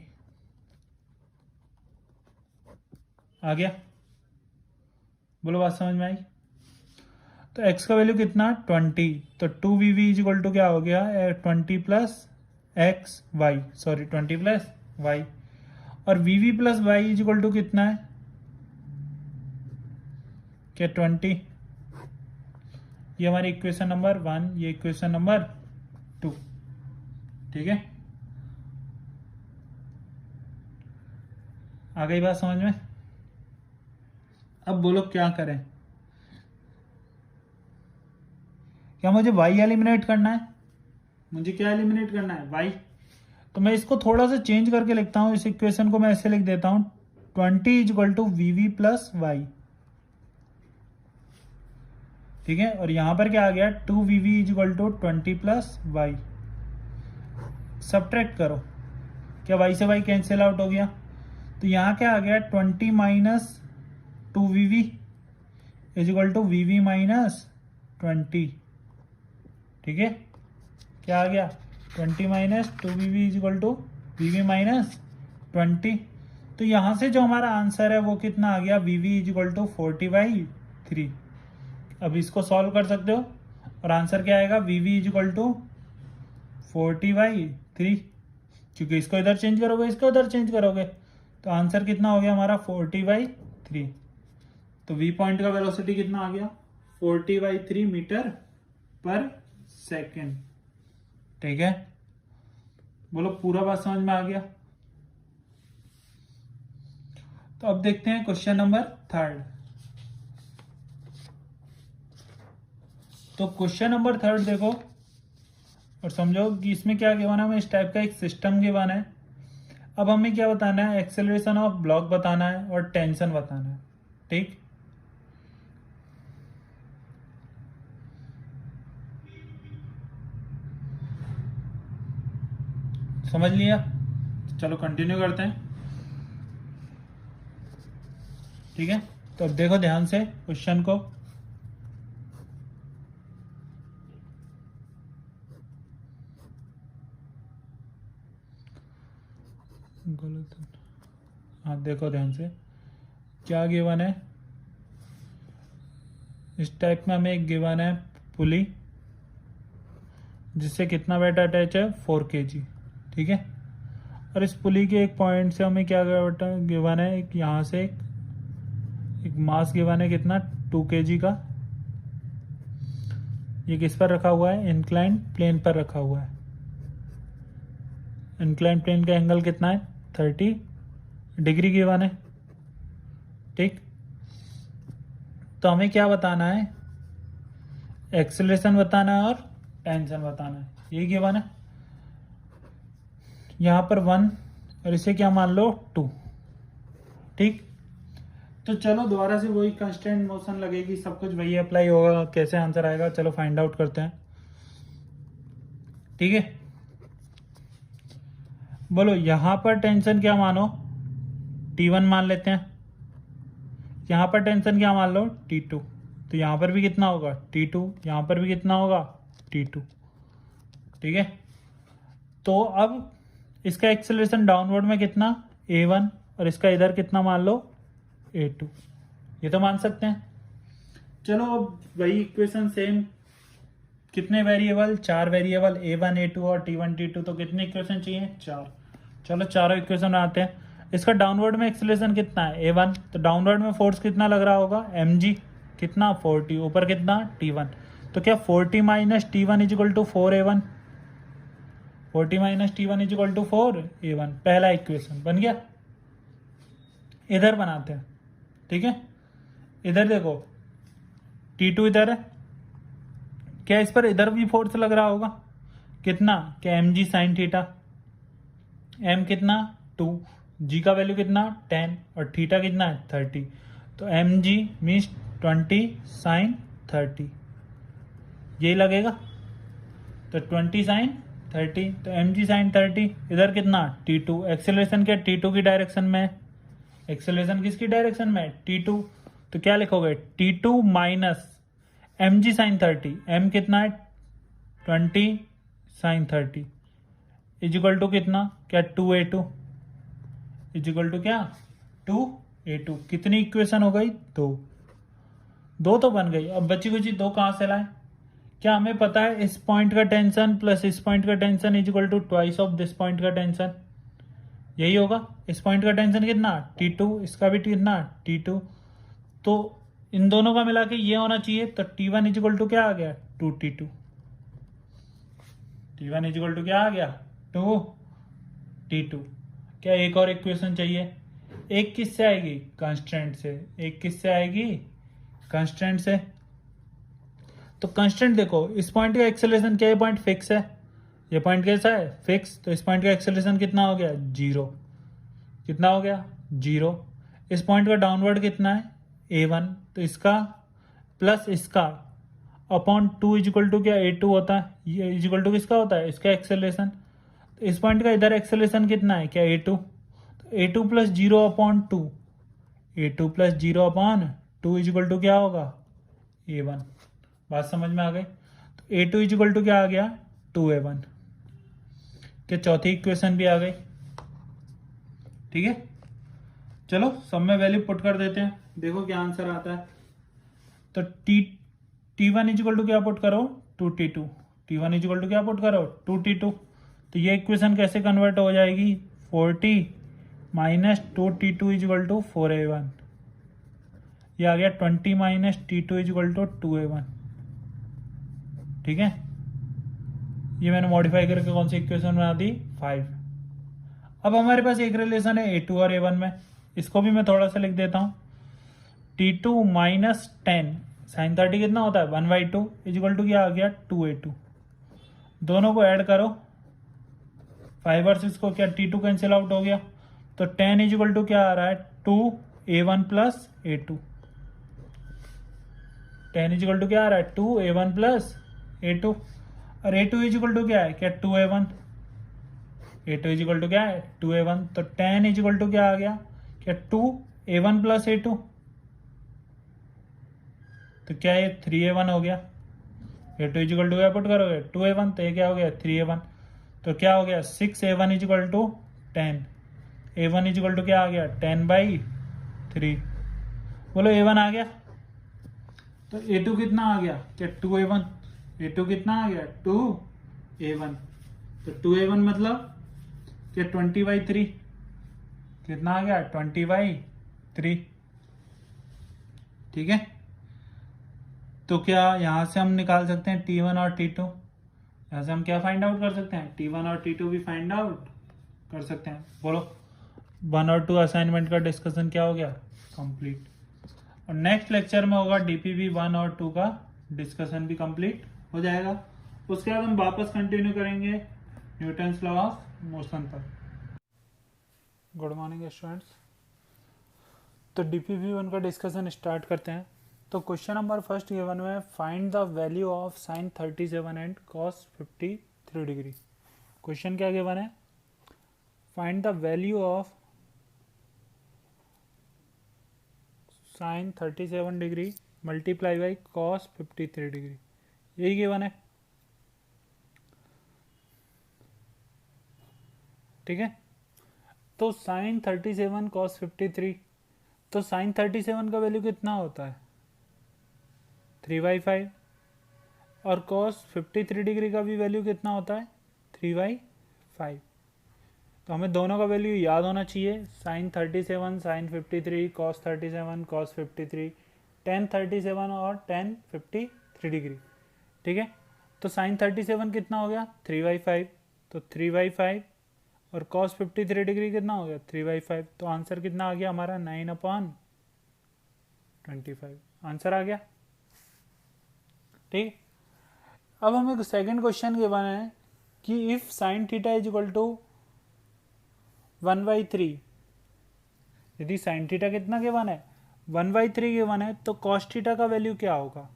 आ गया। बोलो बात समझ में आई। तो x का वैल्यू कितना 20, तो 2v इज इक्वल टू क्या हो गया 20 plus X Y, sorry 20 plus Y, और V plus Y is equal to कितना है, क्या 20। ये हमारी इक्वेशन नंबर 1, ये इक्वेशन नंबर 2। ठीक है, आ गई बात समझ में। अब बोलो क्या करें, क्या मुझे y एलिमिनेट करना है, मुझे क्या एलिमिनेट करना है y। तो मैं इसको थोड़ा सा चेंज करके लिखता हूं, इस इक्वेशन को मैं ऐसे लिख देता हूं 20 is equal to V plus Y. ठीक है, और यहां पर क्या आ गया 2v is equal to 20 plus Y. Subtract करो, क्या y से y कैंसिल आउट हो गया, तो यहाँ क्या आ गया 20 minus 2VV is equal to VV minus 20। ठीक है, क्या आ गया 20 minus 2VV is equal to VV minus 20। तो यहाँ से जो हमारा आंसर है वो कितना आ गया VV इज इक्वल टू 40/3। अब इसको सॉल्व कर सकते हो और आंसर क्या आएगा VV इज इक्वल टू 40/3, क्योंकि इसको इधर चेंज करोगे इसको उधर चेंज करोगे तो आंसर कितना हो गया हमारा 40/3। तो V पॉइंट का वेलोसिटी कितना आ गया 40/3 मीटर पर सेकेंड। ठीक है, बोलो पूरा बात समझ में आ गया। तो अब देखते हैं क्वेश्चन नंबर 3। तो क्वेश्चन नंबर 3 देखो और समझो कि इसमें क्या गिवन है, हमें इस टाइप का एक सिस्टम गिवन है। अब हमें क्या बताना है, एक्सेलरेशन ऑफ ब्लॉक बताना है और टेंशन बताना है। ठीक, समझ लिया, चलो कंटिन्यू करते हैं। ठीक है, तो अब देखो ध्यान से क्वेश्चन को। गलत, हाँ देखो ध्यान से क्या गिवन है। इस टाइप में हमें एक गिवन है पुली जिससे कितना वेट अटैच है 4 kg। ठीक है, और इस पुली के एक पॉइंट से हमें क्या गिवन है, एक यहाँ से एक मास गिवन है कितना 2 kg का। ये किस पर रखा हुआ है, इंक्लाइंड प्लेन पर रखा हुआ है। इंक्लाइंड प्लेन का एंगल कितना है 30 डिग्री गिवन है। ठीक, तो हमें क्या बताना है, एक्सेलरेशन बताना है और टेंशन बताना है, यही गिवन है। यहाँ पर 1 और इसे क्या मान लो 2। ठीक, तो चलो दोबारा से वही कांस्टेंट मोशन लगेगी, सब कुछ वही अप्लाई होगा, कैसे आंसर आएगा चलो फाइंड आउट करते हैं। ठीक है, बोलो यहाँ पर टेंशन क्या मानो T1 मान लेते हैं, यहाँ पर टेंशन क्या मान लो T2। तो यहाँ पर भी कितना होगा T2, यहाँ पर भी कितना होगा T2। ठीक है, तो अब इसका एक्सेलरेशन डाउनवर्ड में कितना A1 और इसका इधर कितना मान लो A2, ये तो मान सकते हैं। चलो अब वही इक्वेशन सेम, कितने वेरिएबल 4 वेरिएबल A1 A2 और T1 T2, तो कितने इक्वेशन चाहिए 4। चलो चारों इक्वेशन आते हैं। इसका डाउनवर्ड में एक्सेलरेशन कितना है A1, तो डाउनवर्ड में फोर्स कितना लग रहा होगा mg कितना 40, ऊपर कितना T1, तो क्या 40 minus T1 is equal to 4A1, 40 minus T1 is equal to 4A1, पहला इक्वेशन बन गया। इधर बनाते हैं। ठीक है, इधर देखो T2 इधर है, क्या इस पर इधर भी फोर्स लग रहा होगा कितना, क्या mg साइन थीटा, m कितना 2, g का वैल्यू कितना 10 और थीटा कितना है 30, तो mg मीन्स 20 साइन 30, यही लगेगा। तो 20 साइन 30, तो mg साइन 30, इधर कितना T2, एक्सेलरेशन क्या T2 की डायरेक्शन में है, एक्सेलरेशन किसकी डायरेक्शन में T2, तो क्या लिखोगे T2 minus mg sign 30, m कितना है 20 साइन 30 इज इक्वल टू कितना, क्या 2A2 इज इक्वल टू क्या 2A2। कितनी इक्वेशन हो गई 2 तो बन गई। अब बची कुछ 2 कहां से लाए, क्या हमें पता है इस पॉइंट का टेंशन प्लस इस पॉइंट का tension is equal to twice of this point का टेंशन, यही होगा। इस पॉइंट का टेंशन कितना T2, इसका भी कितना T2, तो इन दोनों का मिला के ये होना चाहिए, तो T1 इज इक्वल टू क्या आ गया 2T2, T1 is equal to क्या आ गया 2T2। क्या एक और इक्वेशन चाहिए, एक किससे आएगी कांस्टेंट से, एक किससे आएगी कांस्टेंट से। तो कांस्टेंट देखो इस पॉइंट का एक्सेलरेशन क्या, ये पॉइंट फिक्स है, ये पॉइंट कैसा है फिक्स, तो इस पॉइंट का एक्सेलरेशन कितना हो गया 0, कितना हो गया 0। इस पॉइंट का डाउनवर्ड कितना है A1, तो इसका प्लस इसका अपॉन 2 इज इक्वल टू क्या A2 होता है, ये इज इक्वल टू किसका होता है इसका एक्सेलरेशन। तो इस पॉइंट का इधर एक्सेलरेशन कितना है क्या A2, तो A2 plus 0/2, A2 plus 0/2 is equal to क्या होगा, A1। बात समझ में आ गई। तो A2 इज इक्वल टू क्या आ गया, 2A1। क्या चौथी इक्वेशन भी आ गई। ठीक है, चलो सब में वैल्यू पुट कर देते हैं, देखो क्या आंसर आता है। तो T1 इज इक्वल टू क्या पुट करो, 2T2। T1 is equal to क्या पुट करो, 2T2। तो ये इक्वेशन कैसे कन्वर्ट हो जाएगी, 4T minus 2T2 is equal to 4A1। ये आ गया 20 minus T2 is equal to 2A1। ठीक है, ये मैंने मॉडिफाई करके कौन सी इक्वेशन बना दी, 5। अब हमारे पास एक रिलेशन है A2 और A1 में, इसको भी मैं थोड़ा सा लिख देता हूँ। T2 माइनस 10 साइन 30 कितना होता है, 1/2 इज इक्वल टू क्या आ गया, 2A2। दोनों को ऐड करो, 5 और 6 को क्या T2 कैंसिल आउट हो गया, तो 10 इज इक्वल टू क्या आ रहा है, 2A1 plus A2। 10 is equal to क्या आ रहा है, 2A1 प्लस A2। और A2 इज इक्वल टू क्या है, क्या 2A1। A2 is equal to क्या है, 2A1। तो 10 इज इक्वल टू क्या आ गया, क्या 2A1 प्लस A2। तो क्या ये 3A1 हो गया। A2 इज इक्वल टू क्या पुट करोगे, 2A1, तो ये क्या हो गया, 3A1। तो क्या हो गया, 6A1 is equal to 10। A1 is equal to क्या आ गया, 10/3। बोलो A1 आ गया। तो A2 कितना आ गया, क्या 2A1। A2 कितना आ गया, 2A1। तो 2A1 मतलब क्या 20/3, कितना आ गया, 20/3। ठीक है, तो क्या यहां से हम निकाल सकते हैं T1 और T2। यहां से हम क्या फाइंड आउट कर सकते हैं, T1 और T2 भी फाइंड आउट कर सकते हैं। बोलो 1 और 2 असाइनमेंट का डिस्कशन क्या हो गया, कंप्लीट। और नेक्स्ट लेक्चर में होगा DPV 1 और 2 का डिस्कशन भी कंप्लीट हो जाएगा। उसके बाद हम वापस कंटिन्यू करेंगे न्यूटन्स लॉ ऑफ मोशन पर। Good morning students. तो DPV 1 का डिस्कशन स्टार्ट करते हैं। तो क्वेश्चन नंबर फर्स्ट गिवन में, find the value of sign 37 and cos 53 degree. Question क्या गिवन है, find the value of sign 37 degree multiply by cos 53 degree, यही गिवन है। ठीक है, तो साइन 37 कॉस 53, तो साइन 37 का वैल्यू कितना होता है, 3/5। और कॉस 53 डिग्री का भी वैल्यू कितना होता है, 3/5। तो हमें दोनों का वैल्यू याद होना चाहिए, sine 37 sine 53, cos 37 cos 53, tan 37 और टेन 53 डिग्री। ठीक है, तो साइन 37 कितना हो गया, 3/5। तो 3/5 और कॉस 53 डिग्री कितना हो गया, 3/5। तो आंसर कितना आ गया हमारा, 9/25 आंसर आ गया। ठीक, अब हमें सेकंड क्वेश्चन के बारे में कि if sine theta is equal to 1/3, यदि साइन थीटा कितना के वन है, 1/3 के वन है, तो कॉस थीटा का वैल्यू क्या होगा।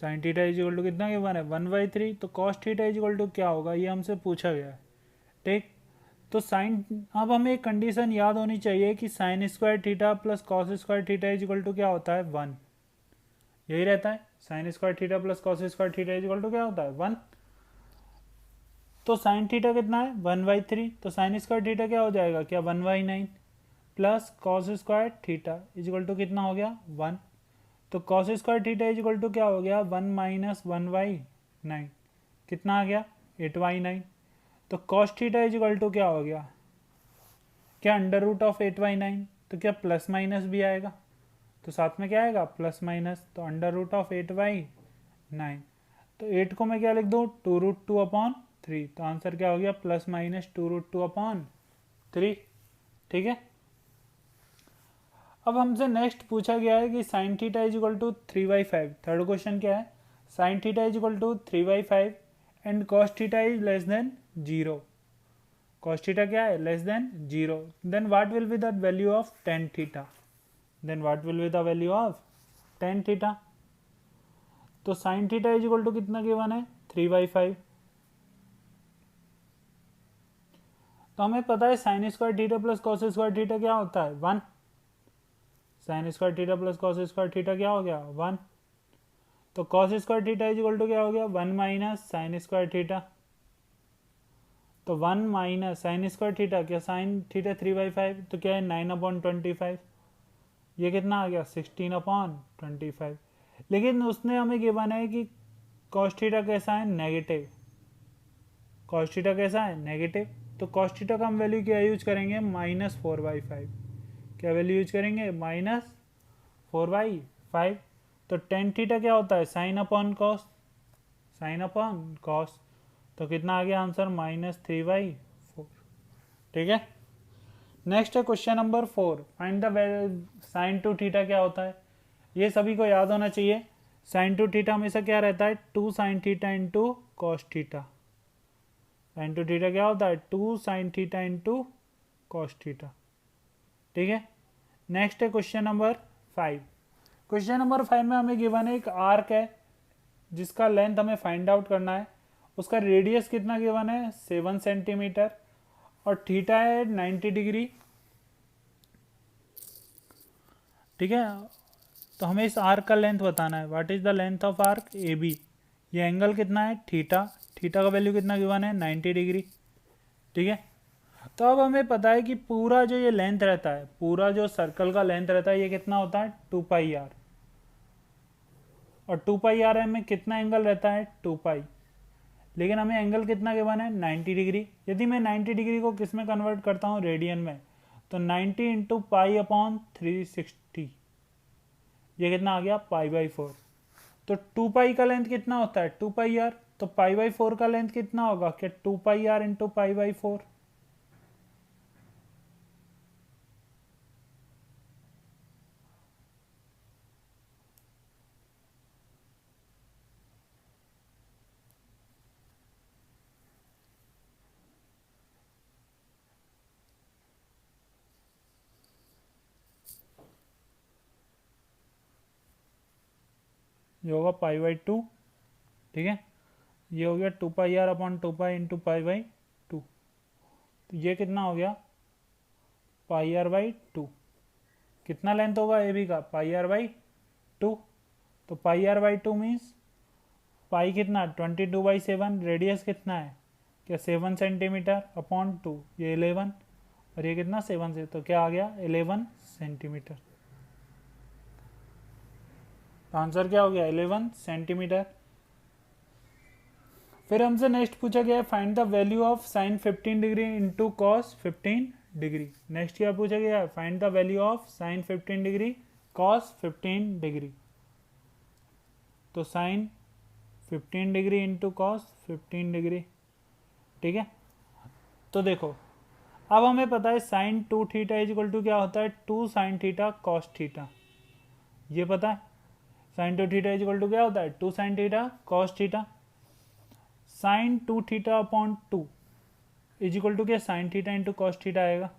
Sine theta is equal to कितना के वन है, 1/3, तो cos theta is equal to क्या होगा, ये हमसे पूछा गया है। ठीक, तो साइन, अब हमें एक कंडीशन याद होनी चाहिए कि sine square theta plus cos square theta is equal to क्या होता है, 1। यही रहता है, sine square theta plus cos square theta is equal to क्या होता है, 1। तो साइन थीटा कितना है, 1/3, तो साइन स्क्वायर थीटा क्या हो जाएगा, क्या 1/9 plus cos square theta is equal to कितना हो गया, 1। तो cos square theta is equal to क्या हो गया, 1 माइनस 1/9, कितना आ गया, 8/9। तो cos theta is equal to क्या हो गया, क्या अंडर रूट ऑफ 8/9, तो क्या प्लस माइनस भी आएगा, तो साथ में क्या आएगा, प्लस माइनस। तो अंडर रूट ऑफ 8/9, तो 8 को मैं क्या लिख दूँ, 2√2/3। तो आंसर क्या हो गया, प्लस माइनस 2√2/3। ठीक है, अब हमसे नेक्स्ट पूछा गया है कि sine theta is equal to 3/5। Third question क्या है, sine theta is equal to 3/5 and cos theta is less than 0। Cos theta क्या है, less than 0, then what will be the value of tan theta, then what will be the value of tan theta. तो sine theta is equal to कितना given है, 3/5। तो हमें पता है sine square theta plus cos square theta क्या होता है 1। Sine square theta plus cos square theta क्या हो गया 1। तो cos square theta is equal to क्या हो गया 1 माइनस साइन स्क्वायर थीटा। तो 1 माइनस साइन स्क्वायर थीटा, क्या साइन थीटा 3/5, तो क्या है 9/25। ये कितना आ गया 16/25। लेकिन उसने हमें गिवन है कि कॉस थीटा कैसा है नेगेटिव। कॉस थीटा कैसा है नेगेटिव। तो कॉस थीटा का हम वैल्यू क्या यूज करेंगे -4/5। क्या वैल्यू यूज करेंगे -4/5। तो टेन थीटा क्या होता है sine upon cos. Sine upon cos, तो कितना आ गया आंसर -3/4। ठीक है। नेक्स्ट है question number 4, find the sign to theta क्या होता है। ये सभी को याद होना चाहिए। साइन टू थीटा हमेशा क्या रहता है 2 sine theta into cos theta. Sign to theta क्या होता है 2 sine theta into cos theta. ठीक है। नेक्स्ट है क्वेश्चन नंबर 5। क्वेश्चन नंबर 5 में हमें गिवन है एक आर्क है जिसका लेंथ हमें फाइंड आउट करना है। उसका रेडियस कितना गिवन है 7 सेंटीमीटर और थीटा है 90 डिग्री। ठीक है। तो हमें इस आर्क का लेंथ बताना है। What is the length of arc A B. ये एंगल कितना है थीटा। थीटा का वैल्यू कितना गिवन है 90 डिग्री। ठीक है। तो अब हमें पता है कि पूरा जो ये लेंथ रहता है, पूरा जो सर्कल का लेंथ रहता है, ये कितना होता है 2πr। और 2πr में कितना एंगल रहता है 2π। लेकिन हमें एंगल कितना गिवन है 90 डिग्री। यदि मैं 90 डिग्री को किस में कन्वर्ट करता हूँ रेडियन में, तो 90 इंटू π/360, ये कितना आ गया π/4। तो 2π का लेंथ कितना होता है 2πr। तो π/4 का लेंथ कितना होगा क्या 2πr इंटू π/4। ये होगा π/2। ठीक है। ये हो गया 2πr/2π इंटू π/2। तो ये कितना हो गया πr/2। कितना लेंथ होगा ए बी का πr/2। तो πr/2 मीन्स पाई कितना 22/7। रेडियस कितना है क्या 7 सेंटीमीटर अपॉन 2, ये 11 और ये कितना 7 से, तो क्या आ गया 11 सेंटीमीटर। आंसर क्या हो गया 11 सेंटीमीटर। फिर हमसे नेक्स्ट पूछा गया है find the value of sine 15 degree into cos 15 degree. Next क्या पूछा गया है find the value of sine 15 degree cos 15 degree. तो sine 15 degree into cos 15 degree. ठीक है। तो देखो अब हमें पता है sine 2 theta is equal to क्या होता है 2 साइन थीटा कॉस थीटा। ये पता है sine 2 theta is equal to क्या होता है 2 sine theta cos theta. Sine 2 theta upon 2 is equal to क्या sine theta into cos theta आएगा।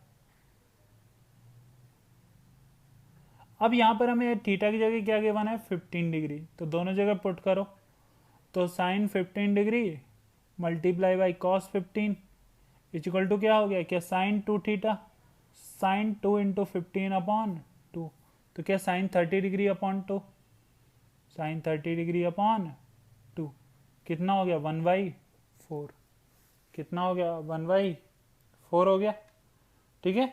अब यहां पर हमें थीटा की जगह क्या गिवन है 15 डिग्री, तो दोनों जगह पुट करो। तो sine 15 degree multiply by cos 15 is equal to क्या हो गया क्या sine 2 theta. Sine 2 into 15 upon 2, तो क्या sine 30 degree upon 2। Sine 30 degree upon 2 कितना हो गया 1/4। कितना हो गया 1/4 हो गया। ठीक है।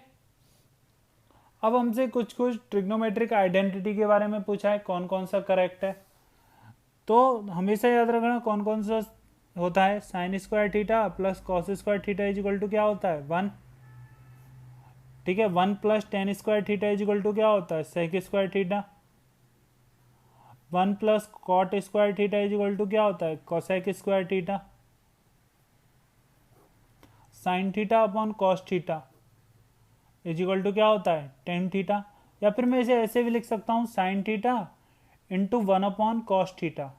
अब हमसे कुछ ट्रिग्नोमेट्रिक आइडेंटिटी के बारे में पूछा है कौन कौन सा करेक्ट है। तो हमेशा याद रखना कौन कौन सा होता है sine square theta plus cos square theta is equal to क्या होता है 1। ठीक है। 1 plus tan square theta is equal to क्या होता है sec square theta. 1 plus cot square theta is equal to क्या होता है cosec square theta. Sine theta upon cos theta is equal to क्या होता है टेन थीटा। या फिर मैं इसे ऐसे भी लिख सकता हूँ sine theta into 1 upon cos theta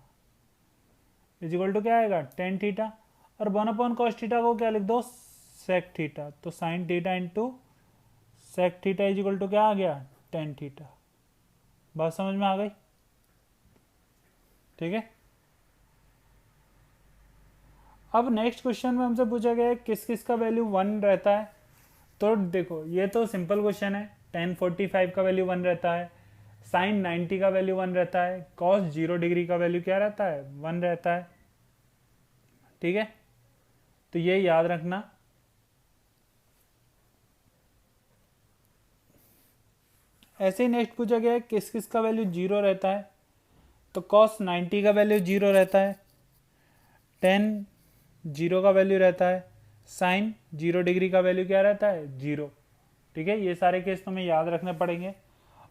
is equal to क्या आएगा टेन थीटा। और 1 अपॉन कॉस थीटा को क्या लिख दो सेक थीटा। तो sine theta into sec theta is equal to क्या आ गया टेन थीटा। बात समझ में आ गई। ठीक है। अब नेक्स्ट क्वेश्चन में हमसे पूछा गया है किस किस का वैल्यू 1 रहता है। तो देखो ये तो सिंपल क्वेश्चन है, tan 45 का वैल्यू 1 रहता है, sin 90 का वैल्यू 1 रहता है, cos 0 डिग्री का वैल्यू क्या रहता है 1 रहता है। ठीक है, तो ये याद रखना। ऐसे ही नेक्स्ट पूछा गया है किस किस का वैल्यू 0 रहता है, तो cos 90 का वैल्यू 0 रहता है, tan 0 का वैल्यू रहता है, sin 0 डिग्री का वैल्यू क्या रहता है 0। ठीक है, ये सारे केस तुम्हें याद रखने पड़ेंगे।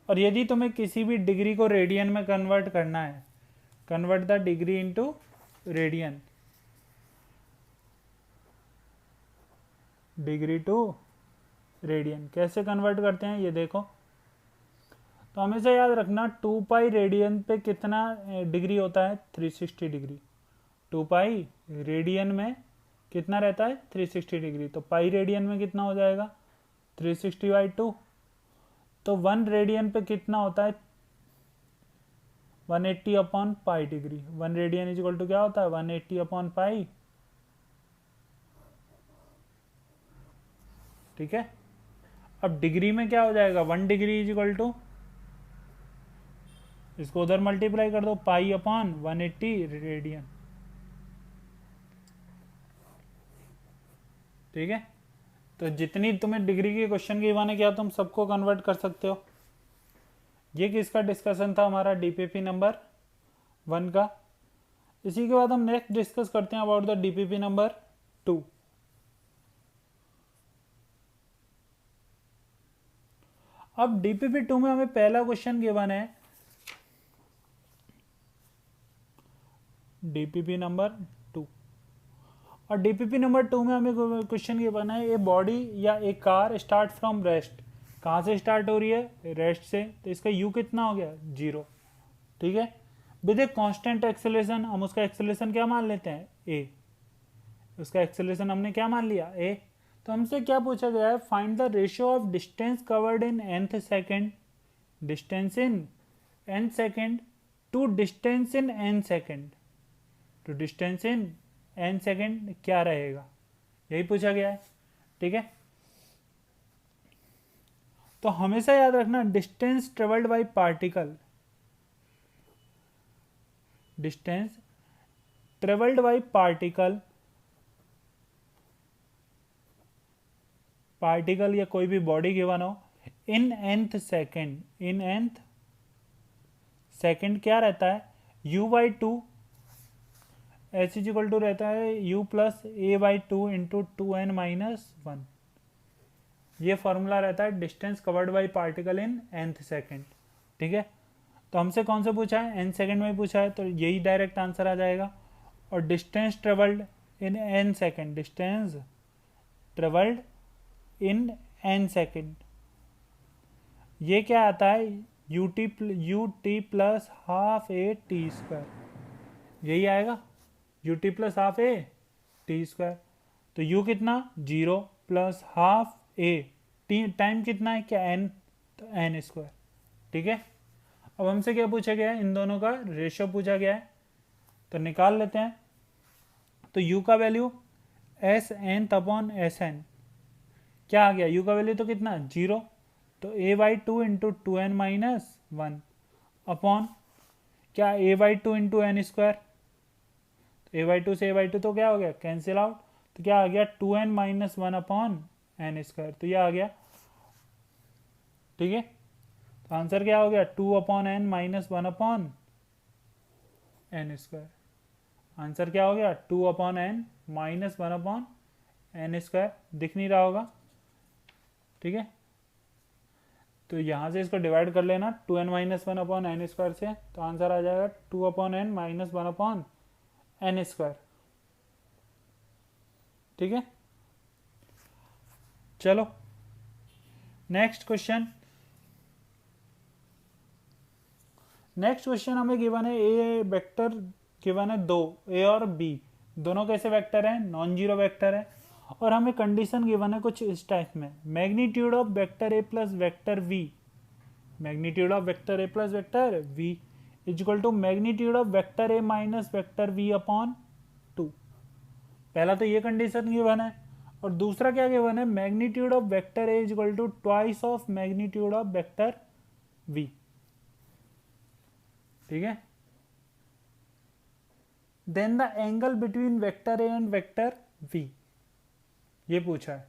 और यदि तुम्हें किसी भी डिग्री को रेडियन में कन्वर्ट करना है, convert the degree into radian, degree to radian कैसे कन्वर्ट करते हैं ये देखो। तो हमेशा याद रखना 2 पाई रेडियन पे कितना डिग्री होता है 360 डिग्री। 2 पाई रेडियन में कितना रहता है 360 डिग्री, तो पाई रेडियन में कितना हो जाएगा 360/2। तो 1 रेडियन पे कितना होता है 180/पाई degree. 1 radian is equal to क्या होता है 180/पाई। ठीक है, अब डिग्री में क्या हो जाएगा 1 डिग्री इज इक्वल टू, इसको उधर मल्टीप्लाई कर दो, पाई/180 रेडियन। ठीक है, तो जितनी तुम्हें डिग्री के क्वेश्चन की माने क्या तुम सबको कन्वर्ट कर सकते हो। ये किसका डिस्कशन था हमारा डीपीपी नंबर 1 का। इसी के बाद हम नेक्स्ट डिस्कस करते हैं अबाउट द डीपीपी नंबर 2। अब डीपीपी 2 में हमें पहला क्वेश्चन गिवन है, डीपीपी नंबर 2। और डीपीपी नंबर 2 में हमें क्वेश्चन गिवन है, ए बॉडी या ए कार स्टार्ट फ्रॉम रेस्ट। कहाँ से स्टार्ट हो रही है रेस्ट से, तो इसका यू कितना हो गया 0। ठीक है, विद ए कांस्टेंट एक्सेलरेशन, हम उसका एक्सेलरेशन क्या मान लेते हैं ए, उसका एक्सेलरेशन हमने क्या मान लिया ए। तो हमसे क्या पूछा गया है, find the ratio of distance covered in nth second, distance in n second to distance in n second, to distance in n second क्या रहेगा, यही पूछा गया है। ठीक है, तो हमेशा याद रखना distance travelled by particle, distance travelled by particle, particle या कोई भी बॉडी गिवन हो इन nth सेकेंड, इन nth सेकेंड क्या रहता है u/2, H is equal to रहता है u plus a/2 into 2n-1। ये फॉर्मूला रहता है distance covered by particle in nth second. ठीक है, तो हमसे कौन सा पूछा है n सेकेंड में पूछा है, तो यही डायरेक्ट आंसर आ जाएगा। और distance travelled in n second, distance travelled in n second, ये क्या आता है ut plus half a t square, यही आएगा ut plus half a t square. तो u कितना 0 प्लस हाफ a, टाइम कितना है क्या n, तो n स्क्वायर। ठीक है, अब हमसे क्या पूछा गया है, इन दोनों का रेशियो पूछा गया है, तो निकाल लेते हैं। तो u का वैल्यू SN/SN क्या आ गया, u का वैल्यू तो कितना 0, तो a/2 इंटू 2n-1 अपॉन क्या a/2 into n square, a/2 से a/2 तो क्या हो गया कैंसिल आउट, तो क्या आ गया 2n-1 अपॉन n स्क्वायर, तो ये आ गया। ठीक है, तो आंसर क्या हो गया 2/n-1 upon n square. Answer क्या हो गया 2/n-1 अपॉन n स्क्वायर, दिख नहीं रहा होगा। ठीक है, तो यहाँ से इसको डिवाइड कर लेना 2n-1 अपॉन n स्क्वायर से, तो आंसर आ जाएगा 2/n-1 अपॉन n स्क्वायर। ठीक है, चलो नेक्स्ट क्वेश्चन। नेक्स्ट क्वेश्चन हमें गिवन है ए वेक्टर गिवन है 2, ए और बी दोनों कैसे वेक्टर है, नॉन जीरो वेक्टर है। और हमें कंडीशन गिवन है कुछ इस टाइप में, magnitude of vector A plus vector V, magnitude of vector A plus vector V is equal to magnitude of vector A minus vector V upon 2। पहला तो ये कंडीशन गिवन है, और दूसरा क्या गिवन है, magnitude of vector A is equal to twice of magnitude of vector V. ठीक है, then the angle between vector A and vector V, ये पूछा है।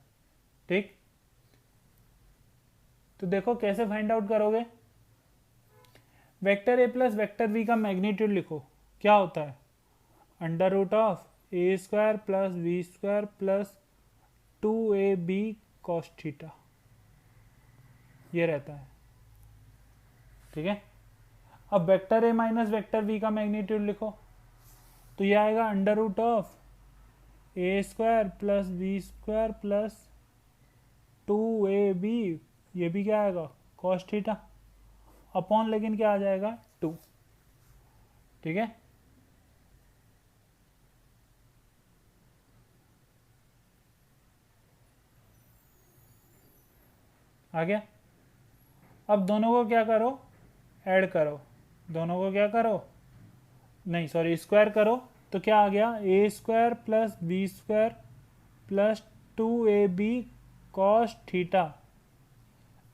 ठीक, तो देखो कैसे फाइंड आउट करोगे। Vector A plus vector V का मैग्नीट्यूड लिखो, क्या होता है, under root of A square plus B square plus 2ab cos theta, ये रहता है। ठीक है, अब vector A minus vector V का मैग्नीट्यूड लिखो, तो ये आएगा under root of A square plus B square plus 2ab, ये भी क्या आएगा cos थीटा, अपॉन लेकिन क्या आ जाएगा 2। ठीक है, आ गया। अब दोनों को क्या करो, ऐड करो, दोनों को क्या करो, नहीं सॉरी स्क्वायर करो, तो क्या आ गया, A square plus B square plus 2ab cos theta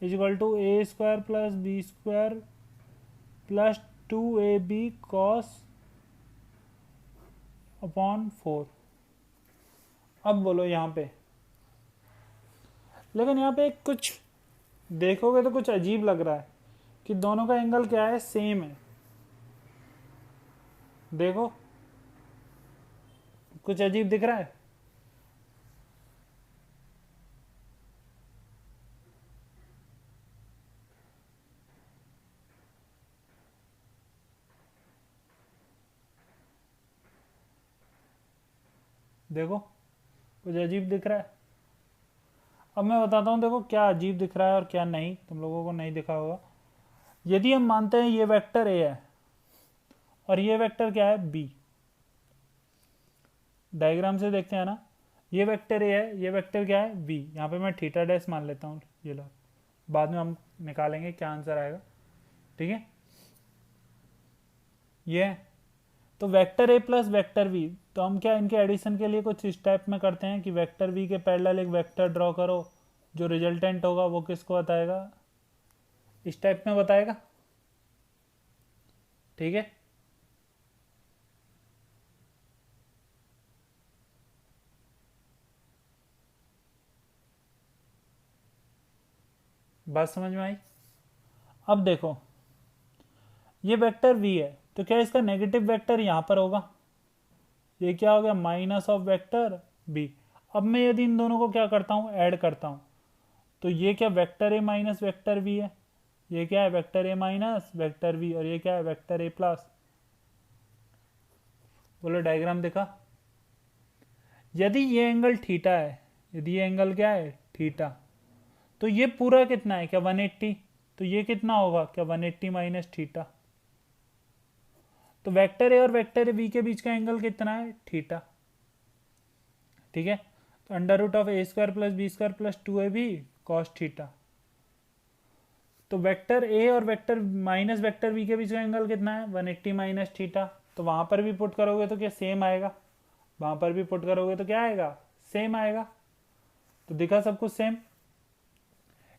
is equal to A square plus B square plus 2ab cos अपॉन 4। अब बोलो यहाँ पे, लेकिन यहाँ पे कुछ देखोगे तो कुछ अजीब लग रहा है कि दोनों का एंगल क्या है, सेम है। देखो कुछ अजीब दिख रहा है। देखो कुछ अजीब दिख रहा है। अब मैं बताता हूँ, देखो क्या अजीब दिख रहा है और क्या नहीं, तुम लोगों को नहीं दिखा होगा। यदि हम मानते हैं ये वेक्टर ए है और ये वेक्टर क्या है बी, डायग्राम से देखते हैं ना, ये वेक्टर ए है, ये वेक्टर क्या है बी, यहाँ पे मैं थीटा डैश मान लेता हूँ, ये लो, बाद में हम निकालेंगे क्या आंसर आएगा। ठीक है, ये है। तो vector A plus vector V, तो हम क्या इनके एडिशन के लिए कुछ इस टाइप में करते हैं कि वेक्टर वी के पैरेलल एक वेक्टर ड्रॉ करो, जो रिजल्टेंट होगा वो किसको बताएगा, इस टाइप में बताएगा। ठीक है, बात समझ में आई। अब देखो ये वेक्टर v है, तो क्या इसका नेगेटिव वेक्टर यहां पर होगा, ये क्या हो गया माइनस ऑफ वेक्टर b। अब मैं यदि इन दोनों को क्या करता हूं, ऐड करता हूं, तो ये क्या vector a minus vector v है, ये क्या है vector a minus vector v, और ये क्या है वेक्टर a प्लस। बोलो डायग्राम देखा। यदि ये एंगल थीटा है, यदि ये एंगल क्या है थीटा, तो ये पूरा कितना है, क्या 180, तो ये कितना होगा, क्या 180 माइनस थीटा। तो वेक्टर ए और वेक्टर वी के बीच का एंगल कितना है, थीटा। ठीक है, तो under root of A square plus B square plus 2ab cos theta. तो वेक्टर ए और वेक्टर माइनस वेक्टर वी के बीच का एंगल कितना है, 180 माइनस थीटा। तो वहां पर भी पुट करोगे तो क्या सेम आएगा, वहां पर भी पुट करोगे तो क्या आएगा, सेम आएगा। तो दिखा सब कुछ सेम,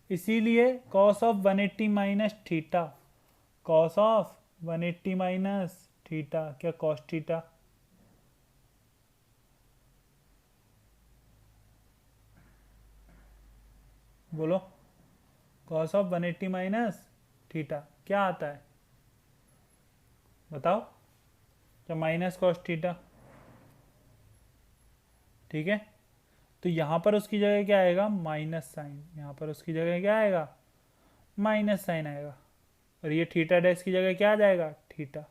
इसीलिए cos of 180 minus theta, cos of 180 minus theta क्या cos थीटा। बोलो cos ऑफ 180 माइनस थीटा क्या आता है, बताओ, क्या माइनस cos थीटा। ठीक है, तो यहां पर उसकी जगह क्या आएगा, माइनस साइन, यहां पर उसकी जगह क्या आएगा, माइनस साइन आएगा, और ये थीटा डैश की जगह क्या आ जाएगा, थीटा,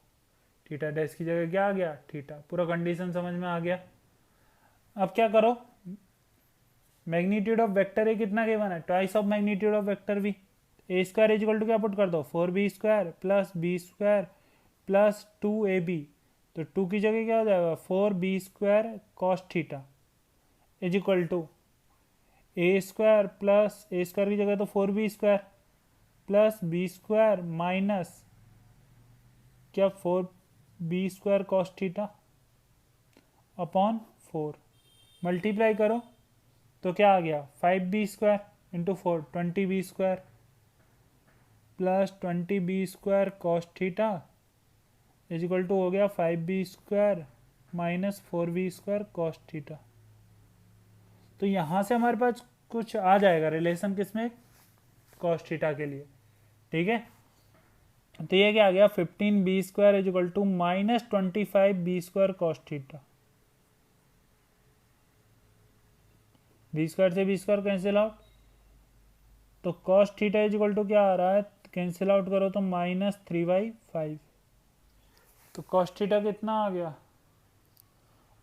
थीटा डैश की जगह क्या आ गया, थीटा। पूरा कंडीशन समझ में आ गया। अब क्या करो, मैग्नीट्यूड ऑफ वेक्टर ए कितना गिवन है, twice of magnitude of vector V, A square is equal to क्या पुट कर दो, 4b square plus B square plus 2ab, तो 2 की जगह क्या हो जाएगा 4b square cos theta is equal to A square plus A square की जगह तो 4b square plus B square minus क्या 4b square cos theta upon 4, multiply करो, तो क्या आ गया 5b² into 4 20b² plus 20b² cos theta is equal to हो गया 5b² minus 4b² cos theta. तो यहाँ से हमारे पास कुछ आ जाएगा रिलेशन किसमें, कॉस थीटा के लिए। ठीक है, तो ये क्या आ गया 15b² is equal to minus 25b² cos theta. b² से b² कैंसिल आउट, तो cos theta is equal to क्या आ रहा है, कैंसिल आउट करो तो -3/5। तो कॉस थीटा कितना आ गया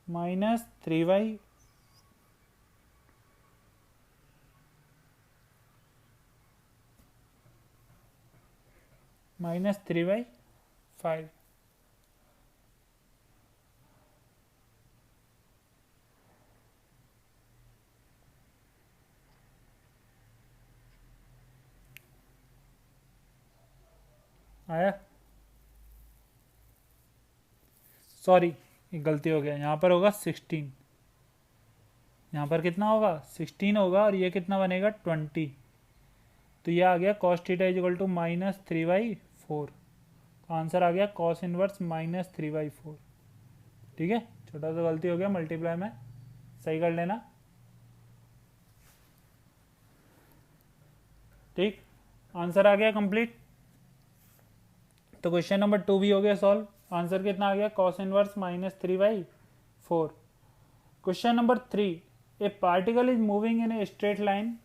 -3/5। आया, सॉरी एक गलती हो गया, यहाँ पर होगा 16, यहाँ पर कितना होगा 16 होगा और ये कितना बनेगा 20। तो ये आ गया cos theta is equal to -3/4। Answer आ गया कॉस इनवर्स -3/4। ठीक है, छोटा सा गलती हो गया मल्टीप्लाई में, सही कर लेना। ठीक, आंसर आ गया कंप्लीट। तो क्वेश्चन नंबर 2 भी हो गया सॉल्व। आंसर कितना आ गया cos inverse -3/4। Question number 3, A particle is moving in a straight line,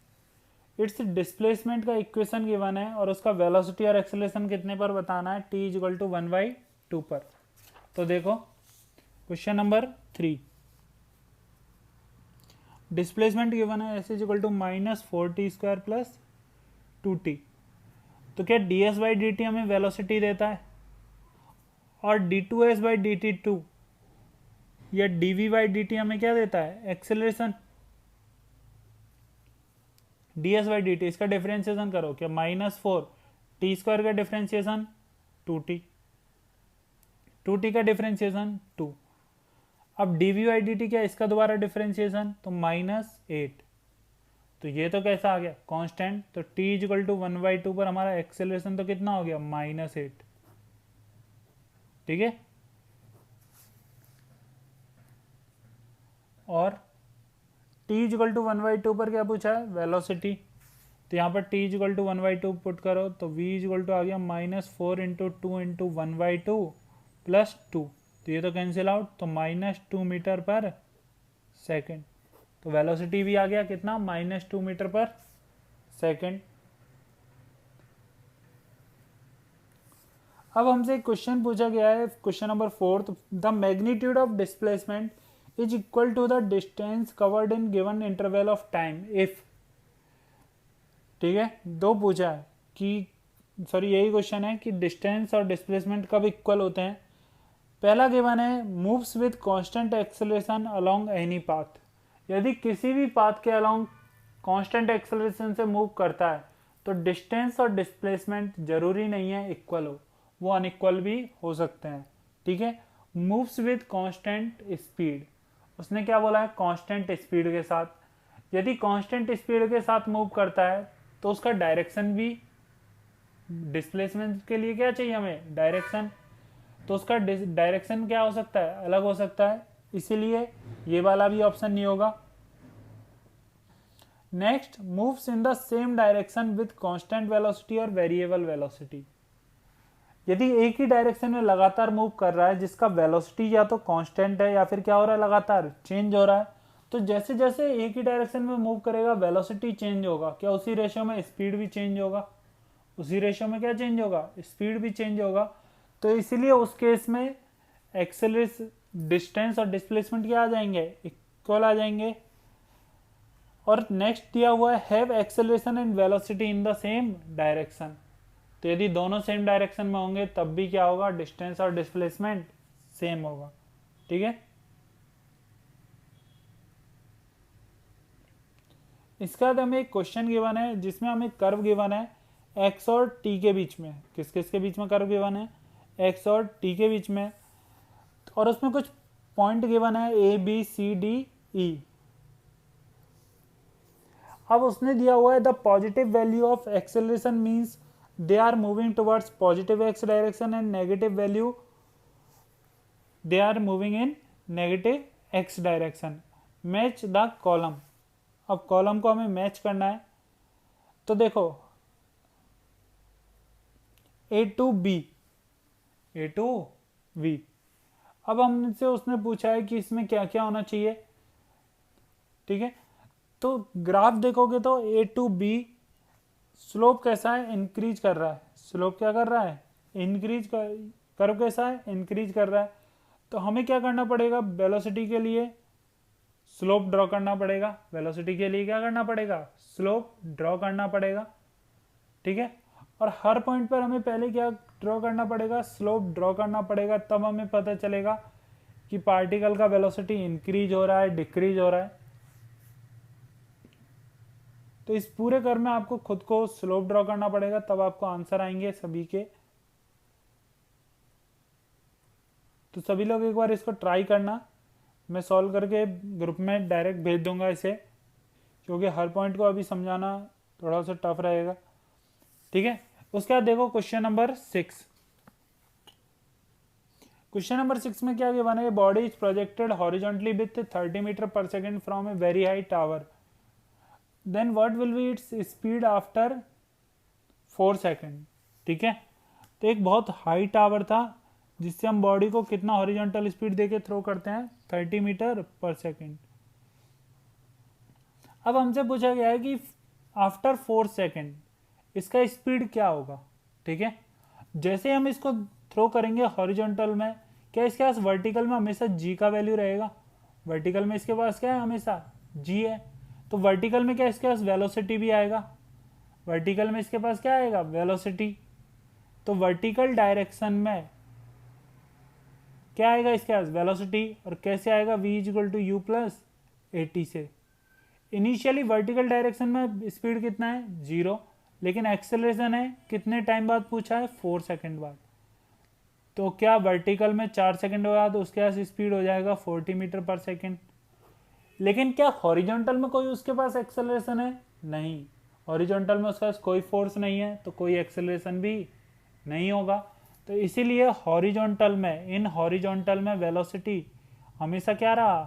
it's displacement का इक्वेशन गिवन है और उसका वेलोसिटी और एक्सेलरेशन कितने पर बताना है, t इक्वल टू 1/2 पर। तो देखो क्वेश्चन नंबर 3, डिस्प्लेसमेंट गिवन है s is equal to -4t² plus 2t। तो क्या ds/dt हमें वेलोसिटी देता है और d2s/dt2 या dv/dt हमें क्या देता है, एक्सेलरेशन। ds/dt इसका डिफरेंशिएशन करो, क्या -4 t² का डिफरेंशिएशन 2t, 2t का डिफरेंशिएशन 2। अब dv/dt क्या, इसका दोबारा डिफरेंशिएशन, तो -8। तो ये तो कैसा आ गया कांस्टेंट, तो t इज इक्वल टू 1/2 पर हमारा एक्सेलरेशन तो कितना हो गया -8। ठीक है, और t इज इक्वल टू 1/2 पर क्या पूछा है, वेलोसिटी। तो यहाँ पर t is equal to 1/2 put करो तो v इज इक्वल टू आ गया -4 इंटू 2 इंटू 1/2 प्लस 2। तो ये तो कैंसिल आउट, तो -2 मीटर पर सेकेंड। तो वेलोसिटी भी आ गया कितना, -2 मीटर पर सेकेंड। अब हमसे एक क्वेश्चन पूछा गया है, question number 4, the magnitude of displacement is equal to the distance covered in given interval of time if. ठीक है, दो पूछा है कि, सॉरी यही क्वेश्चन है कि डिस्टेंस और डिस्प्लेसमेंट कब इक्वल होते हैं। पहला गिवन है moves with constant acceleration along any path. यदि किसी भी पाथ के अलोंग कांस्टेंट एक्सेलरेशन से मूव करता है तो डिस्टेंस और डिस्प्लेसमेंट जरूरी नहीं है इक्वल हो, वो अनइक्वल भी हो सकते हैं। ठीक है, मूव्स विद कांस्टेंट स्पीड, उसने क्या बोला है, कांस्टेंट स्पीड के साथ। यदि कांस्टेंट स्पीड के साथ मूव करता है तो उसका डायरेक्शन भी, डिस्प्लेसमेंट के लिए क्या चाहिए हमें, डायरेक्शन। तो उसका डायरेक्शन क्या हो सकता है, अलग हो सकता है, इसीलिए ये वाला भी ऑप्शन नहीं होगा। Next, moves in the same direction with constant velocity और वेरिएबल वेलोसिटी। यदि एक ही डायरेक्शन में लगातार मूव कर रहा है जिसका वेलोसिटी या तो कांस्टेंट है या फिर क्या हो रहा है, लगातार चेंज हो रहा है, तो जैसे जैसे एक ही डायरेक्शन में मूव करेगा वेलोसिटी चेंज होगा, क्या उसी रेशियो में स्पीड भी चेंज होगा, उसी रेशियो में क्या चेंज होगा, स्पीड भी चेंज होगा। तो इसीलिए उस केस में एक्सेलरेशन, डिस्टेंस और डिस्प्लेसमेंट क्या आ जाएंगे, इक्वल आ जाएंगे। और नेक्स्ट दिया हुआ है have acceleration and velocity in the same direction. तो यदि दोनों सेम डायरेक्शन में होंगे तब भी क्या होगा, डिस्टेंस और डिस्प्लेसमेंट सेम होगा। ठीक है, इसके बाद हमें एक क्वेश्चन गिवन है जिसमें हमें कर्व गिवन है x और t के बीच में। किस किस के बीच में कर्व गिवन है, x और t के बीच में, और उसमें कुछ पॉइंट गिवन है a b c d e। अब उसने दिया हुआ है the positive value of acceleration means they are moving towards positive X direction and negative value they are moving in negative X direction. Match the column. अब column को हमें match करना है, तो देखो A to B, A to V. अब हमसे उसने पूछा है कि इसमें क्या क्या होना चाहिए, ठीक है। तो ग्राफ देखोगे तो ए टू बी स्लोप कैसा है, इंक्रीज कर रहा है। स्लोप क्या कर रहा है, इंक्रीज कर, कर्व कैसा है, इंक्रीज कर रहा है। तो हमें क्या करना पड़ेगा, वेलोसिटी के लिए स्लोप ड्रॉ करना पड़ेगा। वेलोसिटी के लिए क्या करना पड़ेगा, स्लोप ड्रॉ करना पड़ेगा, ठीक है। और हर पॉइंट पर हमें पहले क्या ड्रॉ करना पड़ेगा, स्लोप ड्रॉ करना पड़ेगा, तब हमें पता चलेगा कि पार्टिकल का वेलोसिटी इंक्रीज हो रहा है, डिक्रीज हो रहा है। तो इस पूरे कर्व में आपको खुद को स्लोप ड्रॉ करना पड़ेगा, तब आपको आंसर आएंगे सभी के। तो सभी लोग एक बार इसको ट्राई करना, मैं सॉल्व करके ग्रुप में डायरेक्ट भेज दूंगा इसे, क्योंकि हर पॉइंट को अभी समझाना थोड़ा सा टफ रहेगा, ठीक है। उसके बाद देखो क्वेश्चन नंबर 6। क्वेश्चन नंबर 6 में क्या गिवन है, body is projected horizontally with 30 metre पर second from a very high tower, then what will be its speed after 4 second, ठीक है। तो एक बहुत हाई टावर था जिससे हम बॉडी को कितना हॉरिजॉन्टल स्पीड देके थ्रो करते हैं, 30 मीटर पर सेकेंड। अब हमसे पूछा गया है कि आफ्टर 4 सेकेंड इसका स्पीड क्या होगा, ठीक है। जैसे हम इसको थ्रो करेंगे हॉरिजॉन्टल में, क्या इसके पास वर्टिकल में हमेशा जी का वैल्यू रहेगा, वर्टिकल में इसके पास क्या है, हमेशा जी है। तो वर्टिकल में क्या इसके पास वेलोसिटी भी आएगा, वर्टिकल में इसके पास क्या आएगा, वेलोसिटी। तो वर्टिकल डायरेक्शन में क्या आएगा इसके पास, वेलोसिटी। और कैसे आएगा, v equal to U plus A T से। इनिशियली वर्टिकल डायरेक्शन में स्पीड कितना है, 0, लेकिन एक्सेलरेशन है कितने टाइम बाद पूछा है, 4 सेकेंड बाद। तो क्या वर्टिकल में 4 सेकेंड बाद उसके पास स्पीड हो जाएगा 40 मीटर पर सेकेंड। लेकिन क्या हॉरिजॉन्टल में कोई उसके पास एक्सेलरेशन है, नहीं। हॉरिजॉन्टल में उसके पास कोई फोर्स नहीं है, तो कोई एक्सेलरेशन भी नहीं होगा। तो इसीलिए हॉरिजॉन्टल में, इन हॉरिजॉन्टल में वेलोसिटी हमेशा क्या रहा,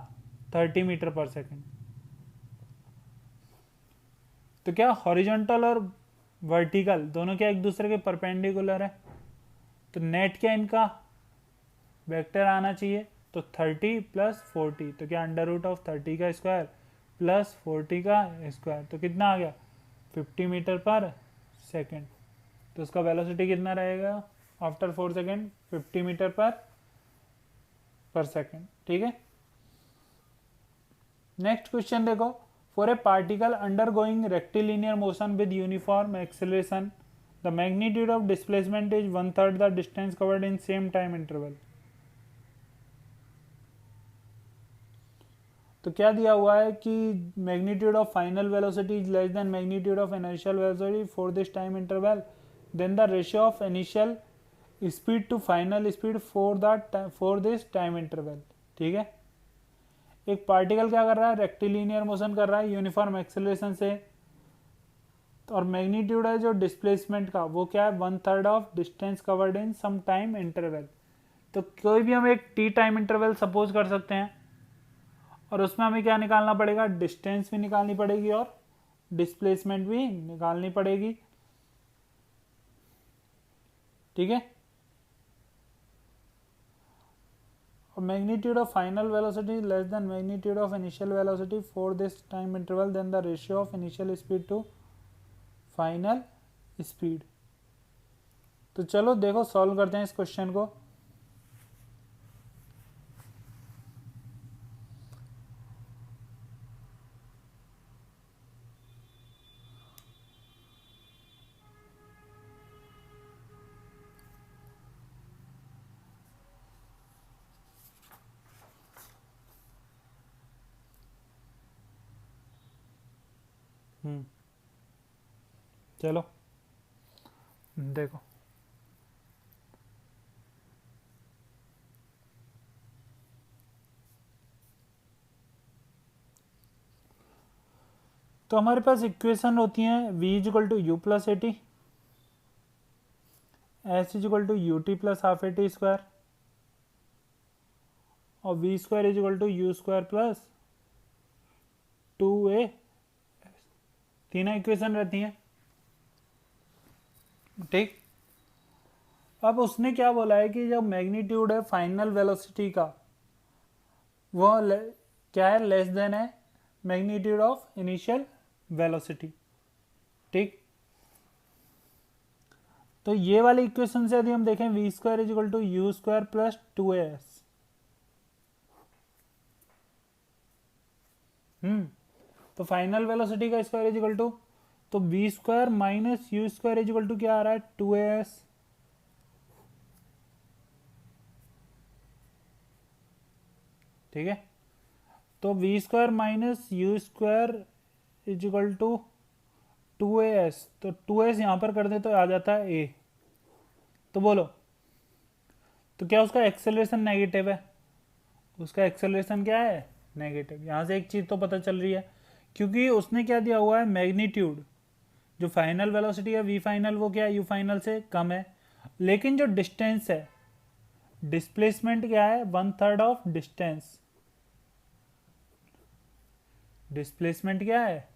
30 मीटर पर सेकेंड। तो क्या हॉरिजॉन्टल और वर्टिकल दोनों क्या एक दूसरे के परपेंडिकुलर है, तो नेट क्या इनका वेक्टर आना चाहिए, तो 30 प्लस 40, तो क्या अंडर रूट ऑफ 30 का स्क्वायर प्लस 40 का स्क्वायर, तो कितना आ गया 50 मीटर पर सेकेंड। तो उसका वेलोसिटी कितना रहेगा आफ्टर 4 सेकेंड, 50 मीटर पर सेकेंड, ठीक है। नेक्स्ट क्वेश्चन देखो, for a particle undergoing rectilinear motion with uniform acceleration the magnitude of displacement is 1/3 the distance covered in same time interval. तो क्या दिया हुआ है कि magnitude of final velocity is less than magnitude of initial velocity for this time interval, then the ratio of initial speed to final speed for this time interval, ठीक है। एक particle क्या कर रहा है, रेक्टिलिनियर मोशन कर रहा है यूनिफॉर्म एक्सेलरेशन से, और मैग्नीट्यूड है जो डिस्प्लेसमेंट का, वो क्या है 1/3 of distance covered in some time interval. तो कोई भी हम एक टी टाइम इंटरवल सपोज कर सकते हैं, और उसमें हमें क्या निकालना पड़ेगा, डिस्टेंस भी निकालनी पड़ेगी और डिस्प्लेसमेंट भी निकालनी पड़ेगी, ठीक है। और magnitude of final velocity less than magnitude of initial velocity for this time interval, then the ratio of initial speed to final speed. तो चलो देखो सॉल्व करते हैं इस क्वेश्चन को। चलो देखो, तो हमारे पास इक्वेशन होती हैं v is equal to U plus A T, S is equal to U T plus half A T square, और V square is equal to U square plus 2a। तीनों इक्वेशन रहती हैं, ठीक। अब उसने क्या बोला है कि जब मैग्नीट्यूड है फाइनल वेलोसिटी का वो क्या है, लेस देन है मैग्नीट्यूड ऑफ इनिशियल वेलोसिटी, ठीक। तो ये वाली इक्वेशन से यदि हम देखें V square is equal to U square plus 2as, तो फाइनल वेलोसिटी का स्क्वायर इज इक्वल टू, तो V square minus U square is equal to क्या आ रहा है 2as, ठीक है। तो V square minus U square is equal to 2as, तो 2as यहां पर कर दे तो आ जाता है a। तो बोलो तो क्या उसका एक्सेलरेशन नेगेटिव है, उसका एक्सेलरेशन क्या है नेगेटिव। यहां से एक चीज तो पता चल रही है, क्योंकि उसने क्या दिया हुआ है मैग्नीट्यूड, जो फाइनल वेलोसिटी है वी फाइनल वो क्या है यू फाइनल से कम है, लेकिन जो डिस्टेंस है डिस्प्लेसमेंट क्या है 1/3 ऑफ डिस्टेंस, डिस्प्लेसमेंट क्या है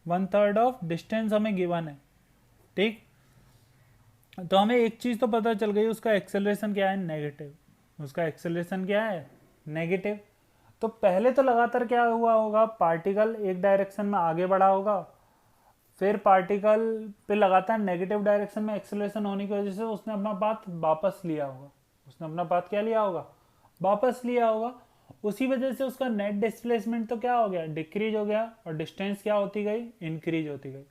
1/3 ऑफ डिस्टेंस हमें गिवन है, ठीक। तो हमें एक चीज तो पता चल गई, उसका एक्सेलरेशन क्या है नेगेटिव, उसका एक्सेलरेशन क्या है नेगेटिव। तो पहले तो लगातार क्या हुआ होगा, पार्टिकल एक डायरेक्शन में आगे बढ़ा होगा, फिर पार्टिकल पे लगातार नेगेटिव डायरेक्शन में एक्सेलरेशन होने की वजह से उसने अपना पाथ वापस लिया होगा, उसने अपना पाथ क्या लिया होगा वापस लिया होगा। उसी वजह से उसका नेट डिस्प्लेसमेंट तो क्या हो गया डिक्रीज हो गया, और डिस्टेंस क्या होती गई इंक्रीज होती गई,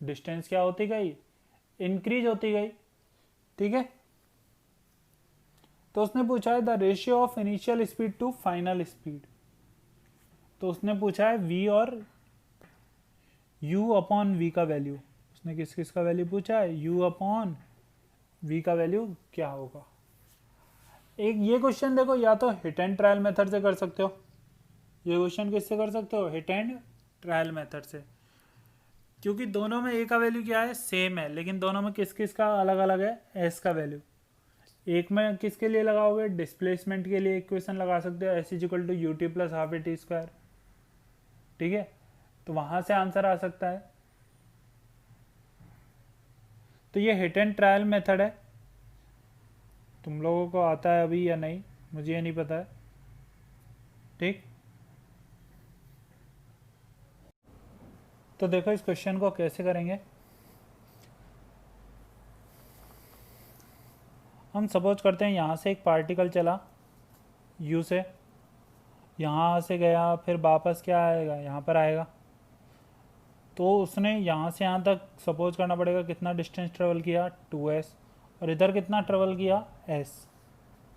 डिस्टेंस क्या होती गई इंक्रीज होती गई, ठीक है। तो उसने पूछा है the ratio of initial speed to final speed, तो उसने पूछा है v और u अपॉन v का वैल्यू, उसने किस किस का वैल्यू पूछा है u अपॉन v का वैल्यू क्या होगा। एक ये क्वेश्चन देखो, या तो हिट एंड ट्रायल मेथड से कर सकते हो, ये क्वेश्चन किससे कर सकते हो हिट एंड ट्रायल मेथड से, क्योंकि दोनों में a का वैल्यू क्या है सेम है, लेकिन दोनों में किस किस का अलग अलग है s का वैल्यू। एक में किसके लिए लगाओगे डिस्प्लेसमेंट के लिए इक्वेशन लगा सकते हो s is equal to U T plus half A T square, ठीक है। तो वहां से आंसर आ सकता है। तो ये हिट एंड ट्रायल मेथड है, तुम लोगों को आता है अभी या नहीं मुझे ये नहीं पता है, ठीक। तो देखो इस क्वेश्चन को कैसे करेंगे, हम सपोज करते हैं यहाँ से एक पार्टिकल चला u से, यहाँ से गया फिर वापस क्या आएगा यहाँ पर आएगा, तो उसने यहाँ से यहाँ तक सपोज करना पड़ेगा कितना डिस्टेंस ट्रेवल किया 2s, और इधर कितना ट्रेवल किया s,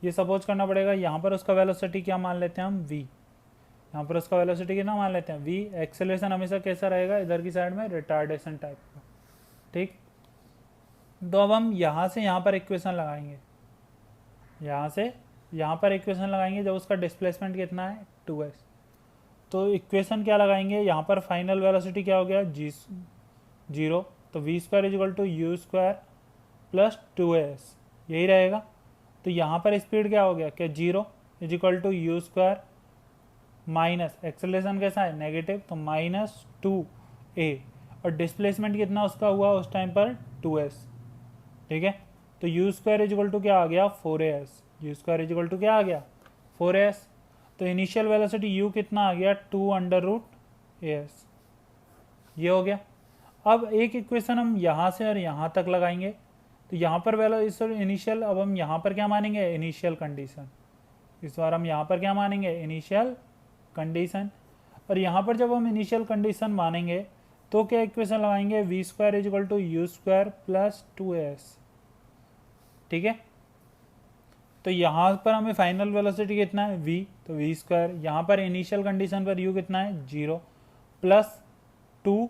ये सपोज करना पड़ेगा। यहाँ पर उसका वेलोसिटी क्या मान लेते हैं हम v, यहाँ पर उसका वेलोसिटी कितना मान लेते हैं v। एक्सेलरेशन हमेशा कैसा रहेगा इधर की साइड में रिटार्डेशन टाइप का, ठीक। तो अब हम यहाँ से यहाँ पर इक्वेशन लगाएंगे, यहाँ से यहाँ पर इक्वेशन लगाएंगे जब उसका डिस्प्लेसमेंट कितना है 2s। तो इक्वेशन क्या लगाएंगे, यहाँ पर फाइनल वेलोसिटी क्या हो गया जीरो, तो V square is equal to U square plus 2s यही रहेगा। तो यहाँ पर स्पीड क्या हो गया क्या zero is equal to U square minus acceleration कैसा है नेगेटिव, तो -2a, और डिस्प्लेसमेंट कितना उसका हुआ उस टाइम पर 2s, ठीक है। तो U square is equal to क्या आ गया 4as, U square is equal to क्या आ गया 4as। तो इनिशियल वेलोसिटी u कितना आ गया 2√as, ये हो गया। अब एक इक्वेशन हम यहाँ से और यहाँ तक लगाएंगे, तो यहाँ पर वेलोसिटी इनिशियल, अब हम यहाँ पर क्या मानेंगे इनिशियल कंडीशन, इस बार हम यहाँ पर क्या मानेंगे इनिशियल कंडीशन, और यहाँ पर जब हम इनिशियल कंडीशन मानेंगे तो क्या इक्वेशन लगाएंगे V square is equal to U square plus 2as, ठीक है। तो यहाँ पर हमें फाइनल वेलोसिटी कितना है v, तो वी स्क्वायर, यहाँ पर इनिशियल कंडीशन पर u कितना है 0 प्लस 2,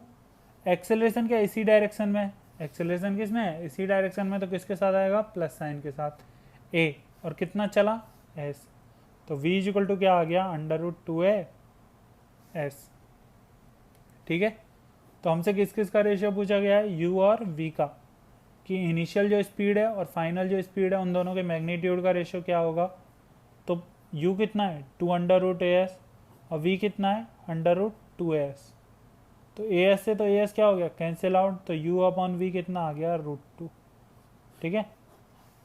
एक्सेलरेशन क्या इसी डायरेक्शन में, एक्सेलरेशन किस में है इसी डायरेक्शन में, तो किसके साथ आएगा प्लस साइन के साथ a, और कितना चला s, तो v इज इक्वल टू क्या आ गया √2as, ठीक है। तो हमसे किस किस का रेशियो पूछा गया है, u और v का, कि इनिशियल जो स्पीड है और फाइनल जो स्पीड है उन दोनों के मैग्नीट्यूड का रेशियो क्या होगा। तो u कितना है 2√as और v कितना है √2as। तो as से तो as क्या हो गया, कैंसिल आउट, तो u/v कितना आ गया √2। ठीक है,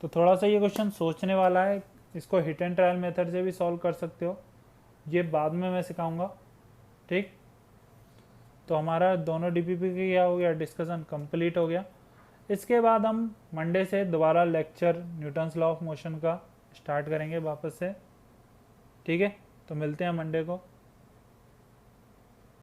तो थोड़ा सा ये क्वेश्चन सोचने वाला है, इसको हिट एंड ट्रायल मेथड से भी सॉल्व कर सकते हो, ये बाद में मैं सिखाऊंगा। ठीक, तो हमारा दोनों डीपीपी का क्या हो गया, डिस्कशन कंप्लीट हो गया। इसके बाद हम मंडे से दोबारा lecture Newton's law of motion का स्टार्ट करेंगे वापस से। ठीक है, तो मिलते हैं मंडे को।